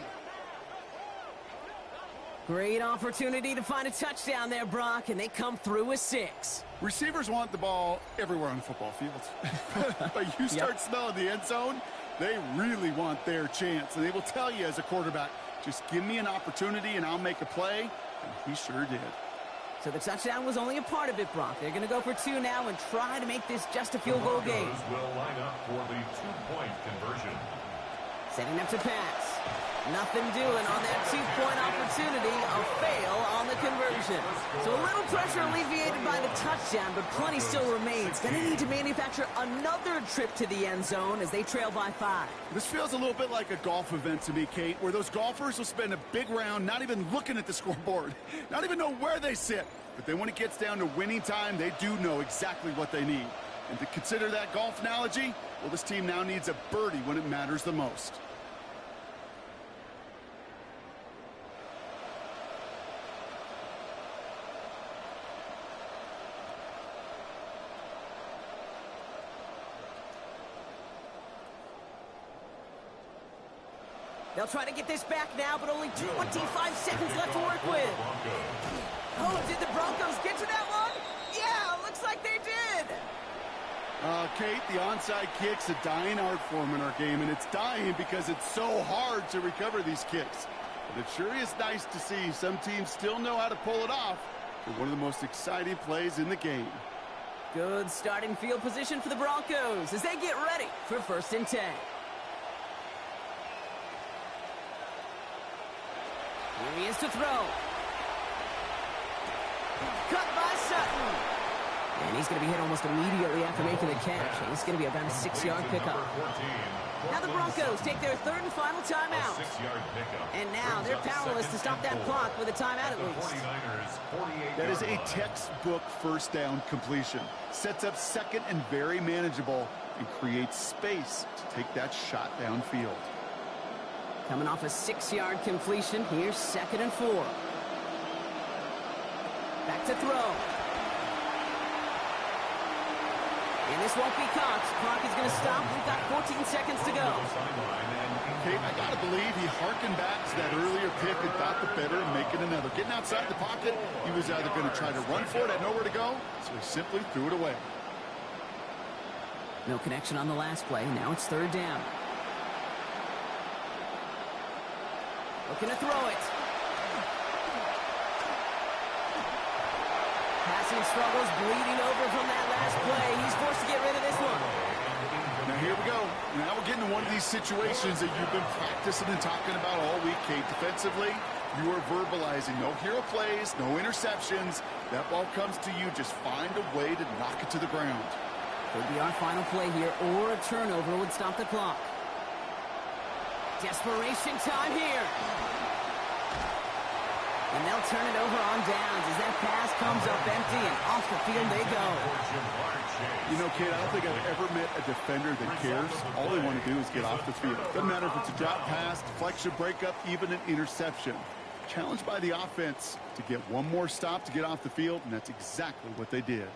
A: Great opportunity to find a touchdown there, Brock, and they come through with 6.
C: Receivers want the ball everywhere on the football field. But you start smelling the end zone, they really want their chance. And they will tell you as a quarterback, just give me an opportunity and I'll make a play. And he sure did.
A: So the touchdown was only a part of it, Brock. They're going to go for 2 now and try to make this just a field goal game.
B: Will line up for the 2-point conversion.
A: Setting up to pass. Nothing doing on that 2-point opportunity. A fail on the conversion. So a little pressure alleviated by the touchdown, but plenty still remains. Going to need to manufacture another trip to the end zone as they trail by 5.
C: This feels a little bit like a golf event to me, Kate, where those golfers will spend a big round not even looking at the scoreboard, not even know where they sit. But then when it gets down to winning time, they do know exactly what they need. And to consider that golf analogy, well, this team now needs a birdie when it matters the most.
A: They'll try to get this back now, but only 25 seconds left to work with. Oh, did the Broncos get to that one? Yeah, looks like they did.
C: Kate, the onside kick's a dying art form in our game, and it's dying because it's so hard to recover these kicks. But it sure is nice to see some teams still know how to pull it off for one of the most exciting plays in the game.
A: Good starting field position for the Broncos as they get ready for 1st and 10. Here he is to throw. Cut by Sutton. And he's going to be hit almost immediately after making the catch. And it's going to be about a 6-yard pickup. Now the Broncos take their 3rd and final timeout. And now they're powerless to stop that clock with a timeout at least.
C: That is a textbook 1st down completion. Sets up 2nd and very manageable and creates space to take that shot downfield.
A: Coming off a 6-yard completion, here's 2nd and 4. Back to throw. And this won't be caught. Clock is going to stop. We've got 14 seconds to go.
C: Kate, I got to believe he harkened back to that earlier pick and thought the better and making another. Getting outside the pocket, he was either going to try to run for it, had nowhere to go, so he simply threw it away.
A: No connection on the last play. Now it's 3rd down. Looking to throw it. Passing struggles, bleeding over from that last play. He's forced to get rid of this one.
C: Now here we go. Now we're getting to one of these situations that you've been practicing and talking about all week, Kate. Defensively, you are verbalizing no hero plays, no interceptions. That ball comes to you. Just find a way to knock it to the ground.
A: Could be our final play here, or a turnover would stop the clock. Desperation time here. And they'll turn it over on downs as that pass comes up empty and off the field they go.
C: You know, Kate, I don't think I've ever met a defender that cares. All they want to do is get off the field. Doesn't matter if it's a drop pass, deflection, breakup, even an interception. Challenged by the offense to get one more stop to get off the field, and that's exactly what they did.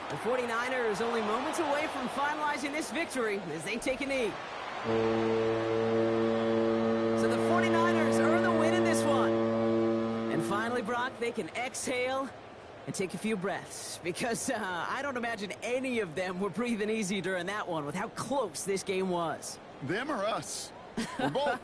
A: The 49ers only moments away from finalizing this victory as they take a knee. So the 49ers earn the win in this one. And finally, Brock, they can exhale and take a few breaths because I don't imagine any of them were breathing easy during that one with how close this game was.
C: Them or us? We're both.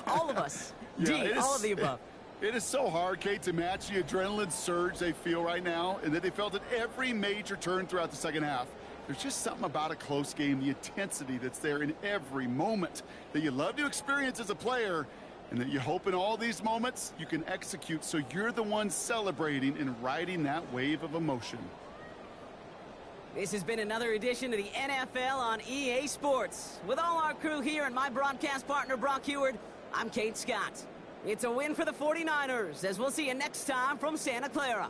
A: All of us.
C: Yeah,
A: all of the above.
C: It is so hard, Kate, to match the adrenaline surge they feel right now and that they felt at every major turn throughout the second half. There's just something about a close game, the intensity that's there in every moment that you love to experience as a player and that you hope in all these moments you can execute so you're the one celebrating and riding that wave of emotion.
A: This has been another edition of the NFL on EA Sports. With all our crew here and my broadcast partner, Brock Huard, I'm Kate Scott. It's a win for the 49ers, as we'll see you next time from Santa Clara.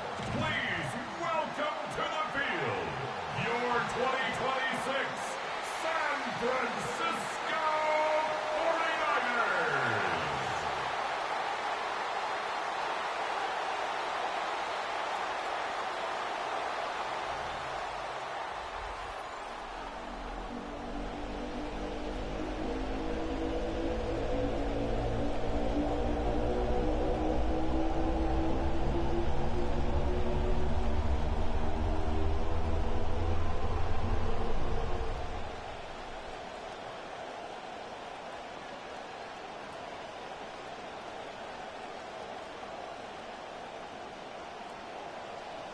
B: Please welcome to the field your 2026 San Francisco 49ers.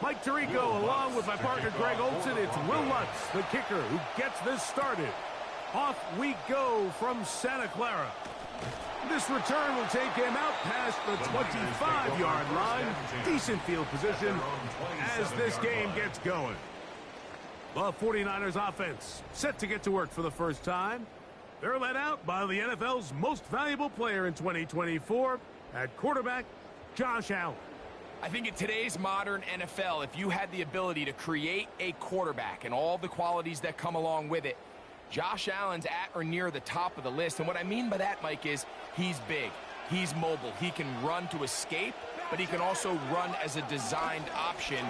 E: Mike Tirico, along with my partner Greg Olson, it's Will Lutz, the kicker, who gets this started. Off we go from Santa Clara. This return will take him out past the 25-yard line. Decent field position as this game gets going. The 49ers offense set to get to work for the first time. They're led out by the NFL's most valuable player in 2024 at quarterback, Josh Allen.
F: I think in today's modern NFL, if you had the ability to create a quarterback and all the qualities that come along with it, Josh Allen's at or near the top of the list. And what I mean by that, Mike, is he's big, he's mobile, he can run to escape, but he can also run as a designed option.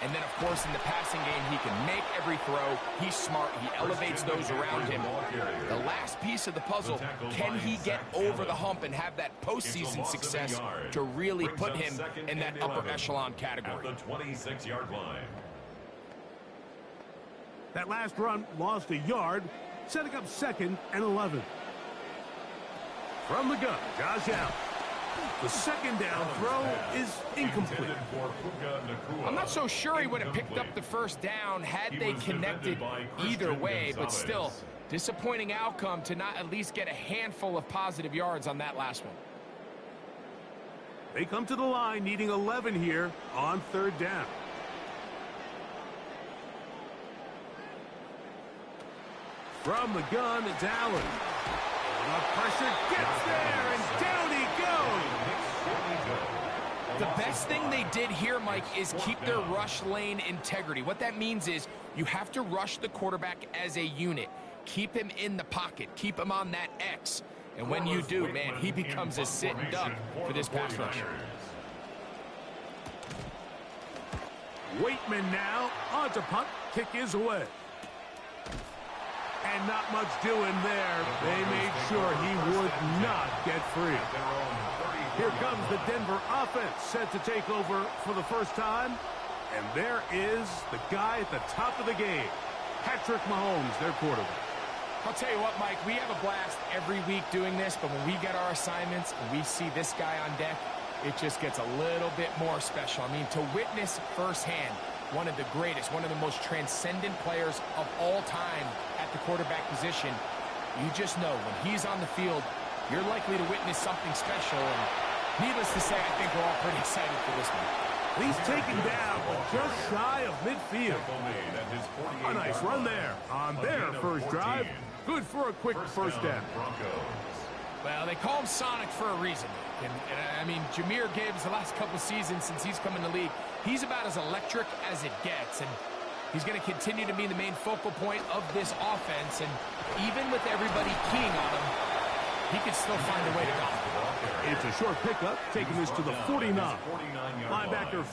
F: And then, of course, in the passing game, he can make every throw. He's smart. He elevates those around him. The last piece of the puzzle, can he get over the hump and have that postseason success to really put him in that upper echelon category?
B: At the 26-yard line.
E: That last run lost a yard, setting up 2nd and 11. From the gun, Josh Allen. The second down throw is incomplete.
F: I'm not so sure he would have picked up the first down had they connected either way, but still, disappointing outcome to not at least get a handful of positive yards on that last one.
E: They come to the line needing 11 here on third down. From the gun, it's Allen. The pressure gets there, and down he goes.
F: The best thing they did here, Mike, is keep their rush lane integrity. What that means is you have to rush the quarterback as a unit. Keep him in the pocket. Keep him on that X. And when you do, man, he becomes a sitting duck for this pass rush.
E: Waitman now on to punt. Kick is away. And not much doing there. They made sure he would not get free. Here comes the Denver offense set to take over for the first time. And there is the guy at the top of the game, Patrick Mahomes, their quarterback.
F: I'll tell you what, Mike, we have a blast every week doing this, but when we get our assignments and we see this guy on deck, it just gets a little bit more special. I mean, to witness firsthand one of the greatest, one of the most transcendent players of all time at the quarterback position, you just know when he's on the field, you're likely to witness something special. And needless to say, I think we're all pretty excited for this one.
E: He's taken down just shy of midfield. A nice run there on their first drive. Good for a quick first down.
F: Well, they call him Sonic for a reason. And I mean, Jahmyr Gibbs, the last couple seasons since he's come in the league, he's about as electric as it gets. And he's going to continue to be the main focal point of this offense. And even with everybody keying on him, he could still find a way to go.
E: It's a short pickup, taking this to the 49. Linebacker.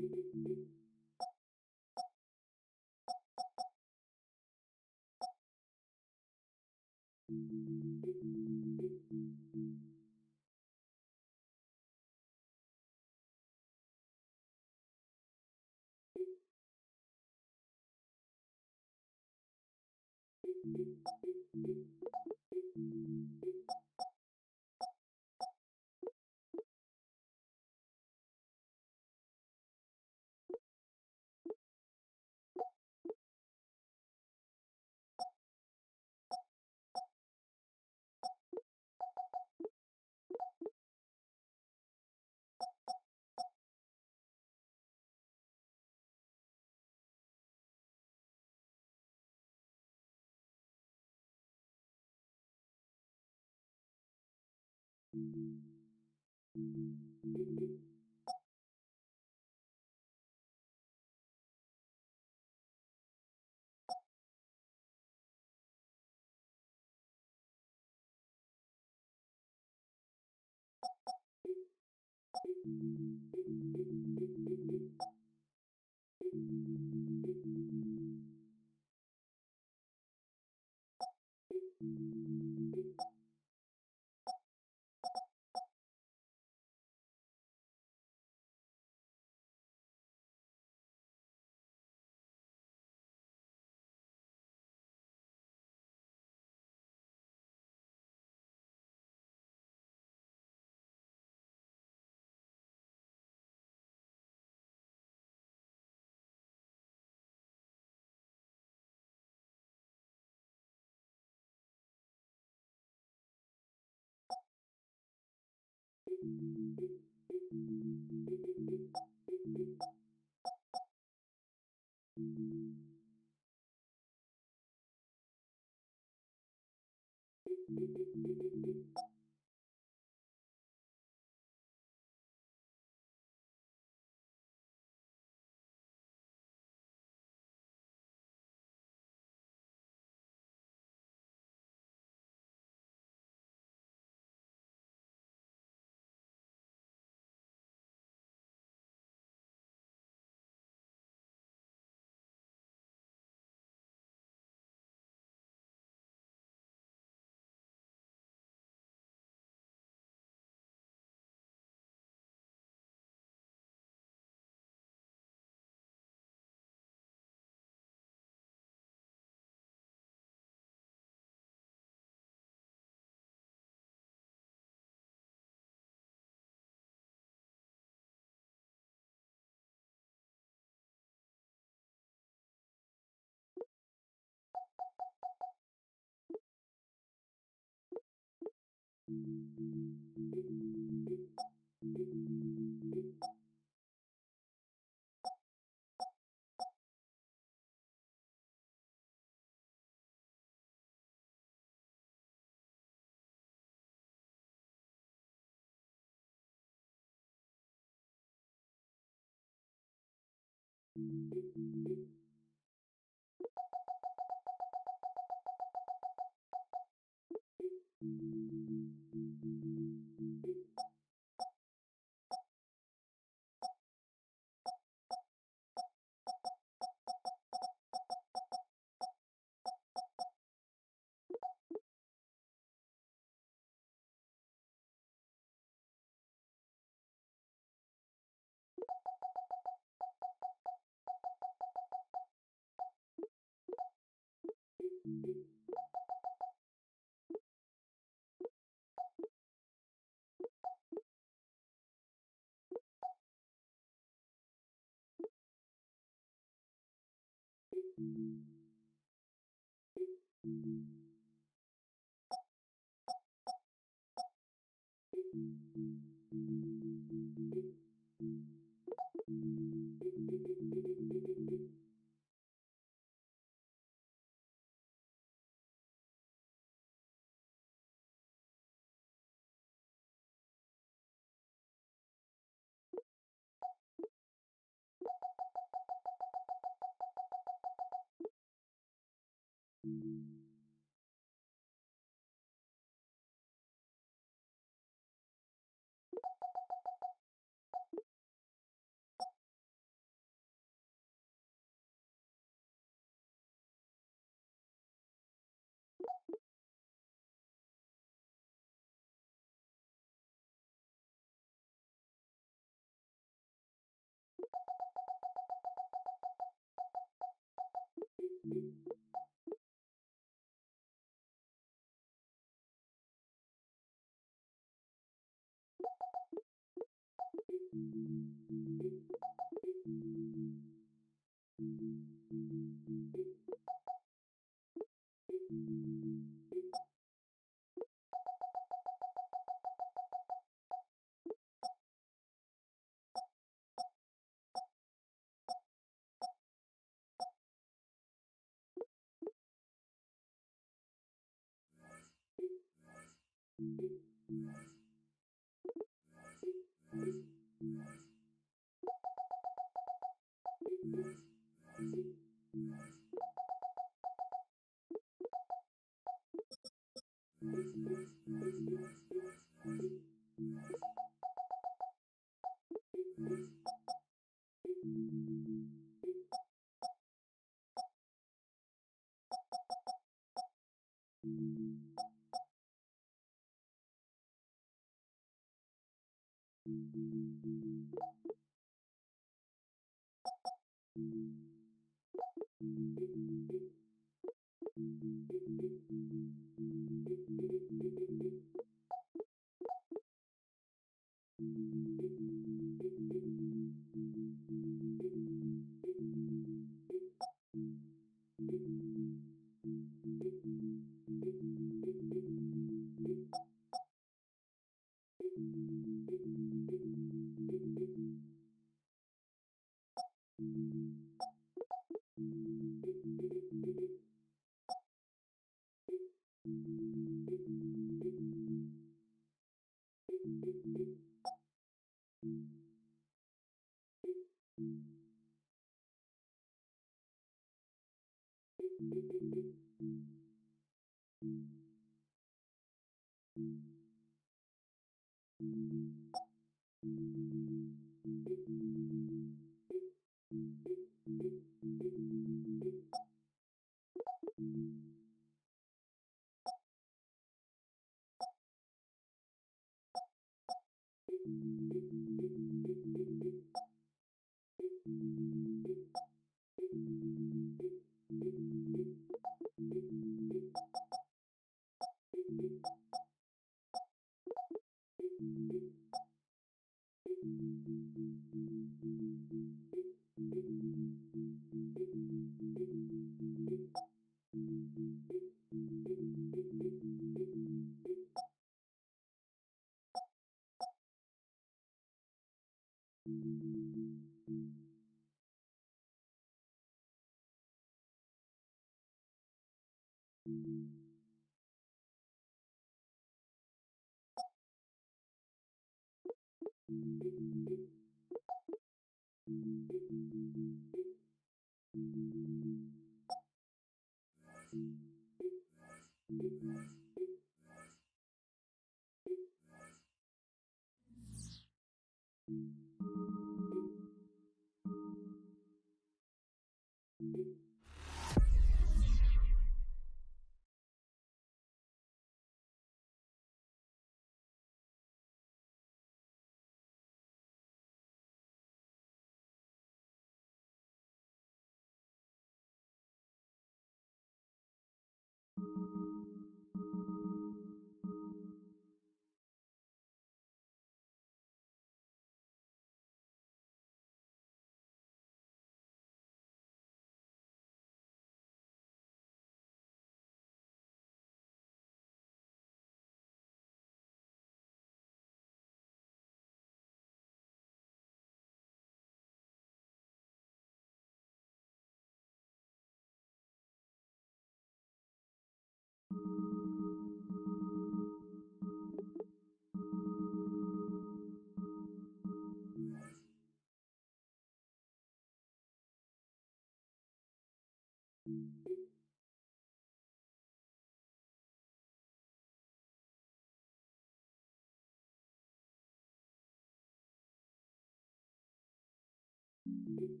B: And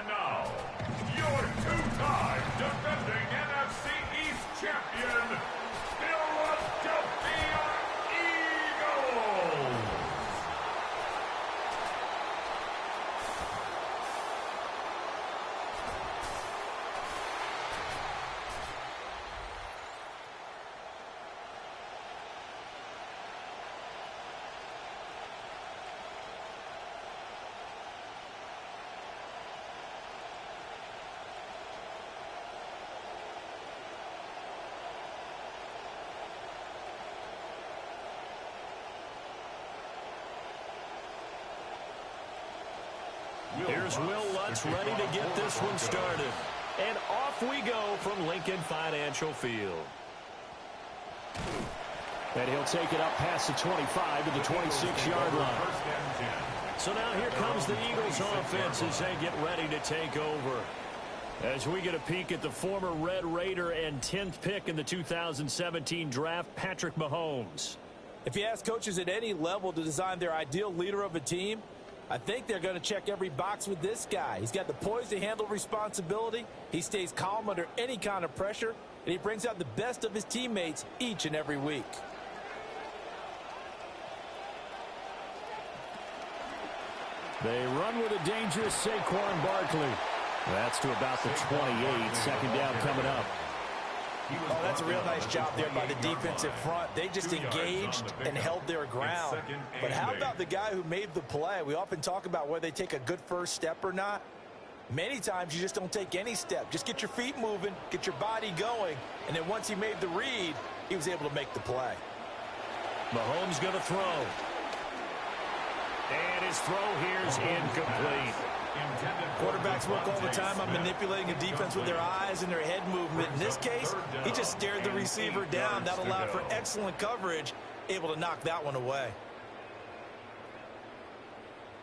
B: now, your two-time defending NFC East champion, Philadelphia Eagles.
G: Here's Will Lutz ready to get this one started. And off we go from Lincoln Financial Field. And he'll take it up past the 25 to the 26-yard line. So now here comes the Eagles offense as they get ready to take over. As we get a peek at the former Red Raider and 10th pick in the 2017 draft, Patrick Mahomes.
H: If you ask coaches at any level to design their ideal leader of a team, I think they're going to check every box with this guy. He's got the poise to handle responsibility. He stays calm under any kind of pressure, and he brings out the best of his teammates each and every week.
G: They run with a dangerous Saquon Barkley. That's to about the 28. Second down coming up.
H: Oh, that's a real nice job there by the defensive front. They just engaged and held their ground. But how about the guy who made the play? We often talk about whether they take a good first step or not. Many times you just don't take any step. Just get your feet moving, get your body going, and then once he made the read, he was able to make the play.
G: Mahomes going to throw. And his throw here is incomplete.
H: Quarterbacks work all the time on manipulating a defense with their eyes and their head movement. In this case, he just stared the receiver down. That allowed for excellent coverage, able to knock that one away.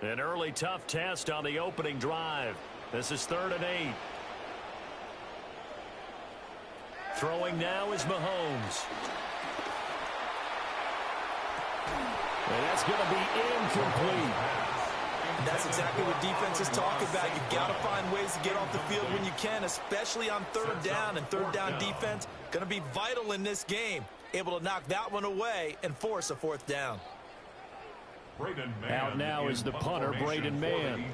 G: An early tough test on the opening drive. This is 3rd and 8. Throwing now is Mahomes. And that's going to be incomplete.
H: That's exactly what defenses talk about. You've got to find ways to get off the field when you can, especially on 3rd down. And 3rd down defense going to be vital in this game. Able to knock that one away and force a 4th down.
G: Out now is the punter, Braden Mann.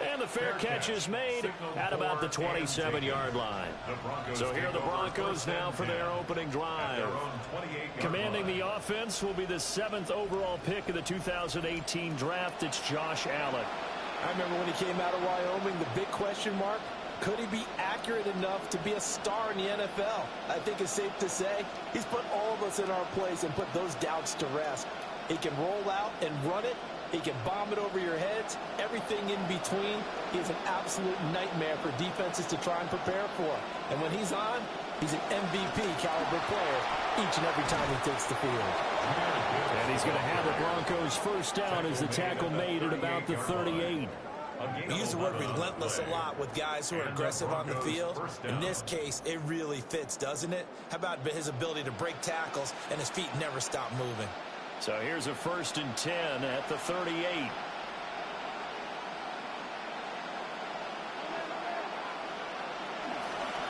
G: And the fair catch is made at about the 27-yard line. So here are the Broncos now for their opening drive. Commanding the offense will be the 7th overall pick of the 2018 draft. It's Josh Allen.
H: I remember when he came out of Wyoming, the big question mark, could he be accurate enough to be a star in the NFL? I think it's safe to say he's put all of us in our place and put those doubts to rest. He can roll out and run it. He can bomb it over your heads. Everything in between. He's an absolute nightmare for defenses to try and prepare for. And when he's on, he's an MVP caliber player each and every time he takes the field.
G: And he's going to have the Broncos first down as the tackle made at about the 38.
H: We use the word relentless a lot with guys who are aggressive on the field. In this case, it really fits, doesn't it? How about his ability to break tackles and his feet never stop moving?
G: So here's a 1st and 10 at the 38.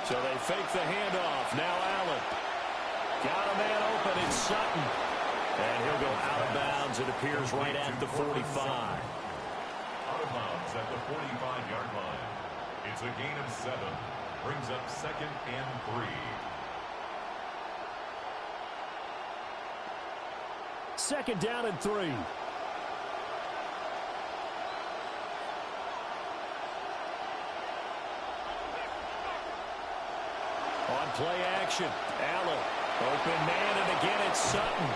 G: So they fake the handoff. Now Allen. Got a man open. It's Sutton. And he'll go out of bounds. It appears right at the 45.
B: Out of bounds at the 45-yard line. It's a gain of 7. Brings up 2nd and 3.
G: Second down and 3. On play action, Allen. Open man, and again it's Sutton.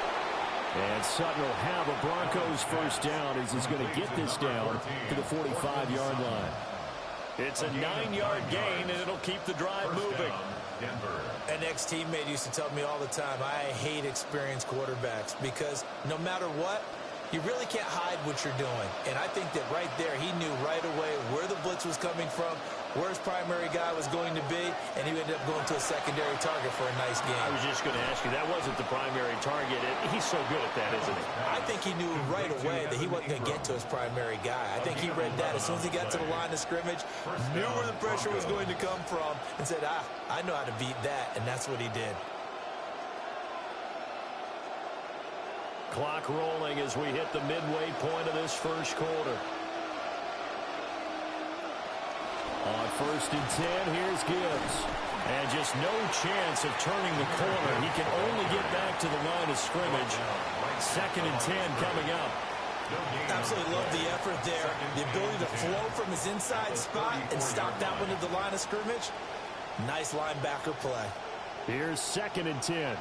G: And Sutton will have a Broncos first down as he's going to get this down to the 45-yard line. It's a 9-yard gain, and it'll keep the drive moving.
H: An ex-teammate used to tell me all the time, I hate experienced quarterbacks because no matter what, you really can't hide what you're doing. And I think that right there, he knew right away where the blitz was coming from, where his primary guy was going to be, and he ended up going to a secondary target for a nice game.
G: I was just going to ask you, that wasn't the primary target. He's so good at that, isn't he?
H: I think he knew right away that he wasn't going to get to his primary guy. I think he read that as soon as he got to the line of scrimmage, knew where the pressure was going to come from, and said, I know how to beat that, and that's what he did.
G: Clock rolling as we hit the midway point of this first quarter. On 1st and 10, here's Gibbs. And just no chance of turning the corner. He can only get back to the line of scrimmage. 2nd and 10 coming up.
H: Absolutely love the effort there. The ability to flow from his inside spot and stop that one at the line of scrimmage. Nice linebacker play.
G: Here's 2nd and 10.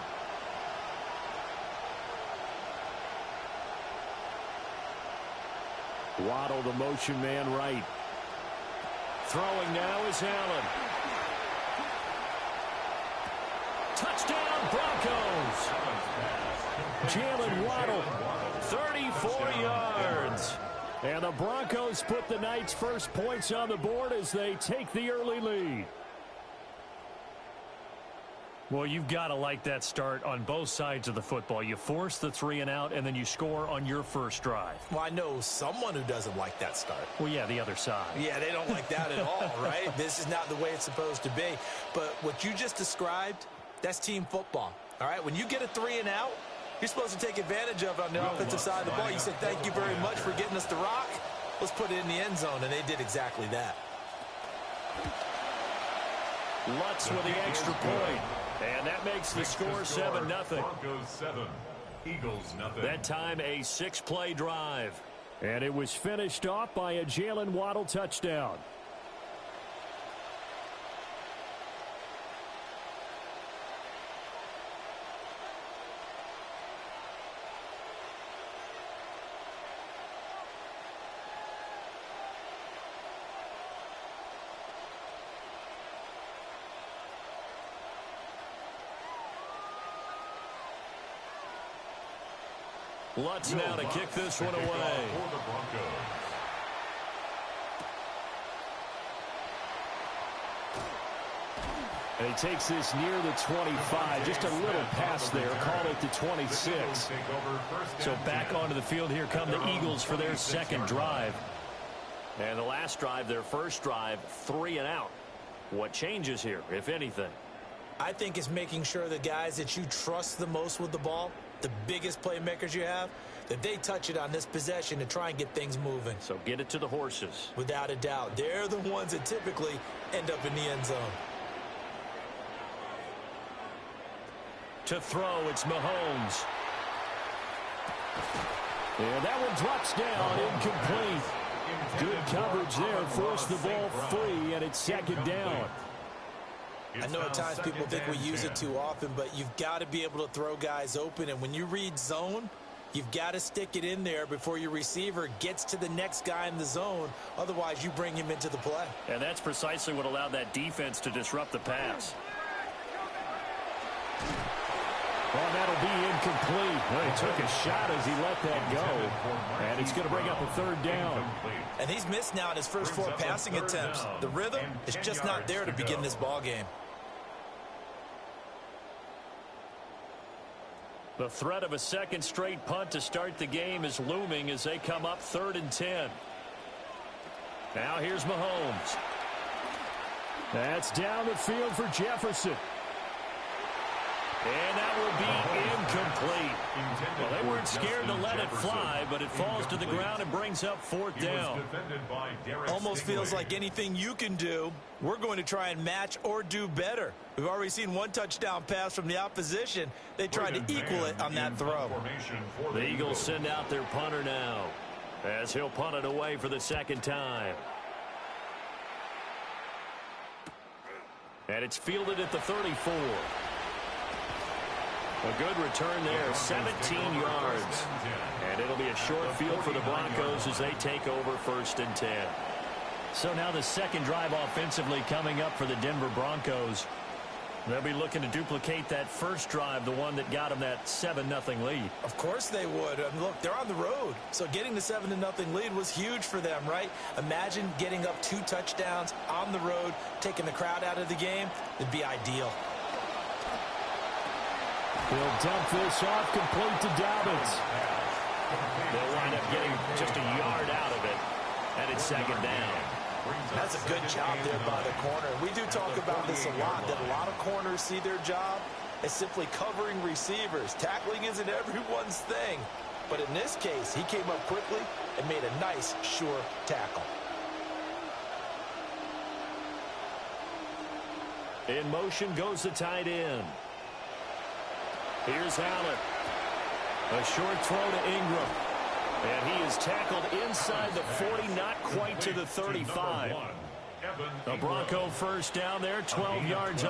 G: Waddle, the motion man right. Throwing now is Allen. Touchdown, Broncos. Jalen Waddle, 34 yards. And the Broncos put the Knights' first points on the board as they take the early lead.
I: Well, you've got to like that start on both sides of the football. You force the 3 and out, and then you score on your first drive.
H: Well, I know someone who doesn't like that start.
I: Well, yeah, the other side.
H: Yeah, they don't like that at all, right? This is not the way it's supposed to be. But what you just described, that's team football, all right? When you get a 3 and out, you're supposed to take advantage of it on the offensive side of the ball. You said, thank you very much for getting us the rock. Let's put it in the end zone, and they did exactly that.
G: Lutz with the extra point. And that makes the score 7-0.
B: Broncos 7, Eagles nothing.
G: That time a 6-play drive. And it was finished off by a Jalen Waddle touchdown. Lutz now to kick this one away. And he takes this near the 25. Just a little pass there. Call it the 26.
I: So back onto the field here come the Eagles for their second drive.
G: And the last drive, their first drive, 3 and out. What changes here, if anything?
H: I think it's making sure the guys that you trust the most with the ball, the biggest playmakers you have, that they touch it on this possession to try and get things moving.
G: So get it to the horses.
H: Without a doubt. They're the ones that typically end up in the end zone.
G: To throw, it's Mahomes. And that one drops down, incomplete. Good coverage there, forced the ball free, and it's 2nd down.
H: I know at times people think we use it too often, but you've got to be able to throw guys open. And when you read zone, you've got to stick it in there before your receiver gets to the next guy in the zone. Otherwise, you bring him into the play.
G: And that's precisely what allowed that defense to disrupt the pass.
I: Well, that'll be incomplete. Well, he took a shot as he let that go. And it's going to bring up a 3rd down.
H: And he's missed now in his first 4 passing attempts. The rhythm is just not there to begin this ball game.
G: The threat of a second straight punt to start the game is looming as they come up 3rd and 10. Now here's Mahomes. That's down the field for Jefferson. And that will be incomplete. Well, they weren't scared to let it fly, but it falls to the ground and brings up fourth down.
H: Almost feels like anything you can do, we're going to try and match or do better. We've already seen one touchdown pass from the opposition. They tried to equal it on that throw.
G: The Eagles send out their punter now, as he'll punt it away for the second time. And it's fielded at the 34. A good return there, 17 yards. And it'll be a short field for the Broncos as they take over 1st and 10.
I: So now the second drive offensively coming up for the Denver Broncos. They'll be looking to duplicate that first drive, the one that got them that 7-0 lead.
H: Of course they would. I mean, look, they're on the road. So getting the 7-0 lead was huge for them, right? Imagine getting up 2 touchdowns on the road, taking the crowd out of the game. It'd be ideal.
G: He'll dump this off complete to Dobbins.
I: They'll wind up getting just a yard out of it, and it's second down.
H: That's a good job there by the corner. We do talk about this a lot, that a lot of corners see their job as simply covering receivers. Tackling isn't everyone's thing. But in this case, he came up quickly and made a nice, sure tackle.
G: In motion goes the tight end. Here's Allen. A short throw to Ingram. And he is tackled inside the 40, not quite to the 35. A Bronco first down there, 12 yards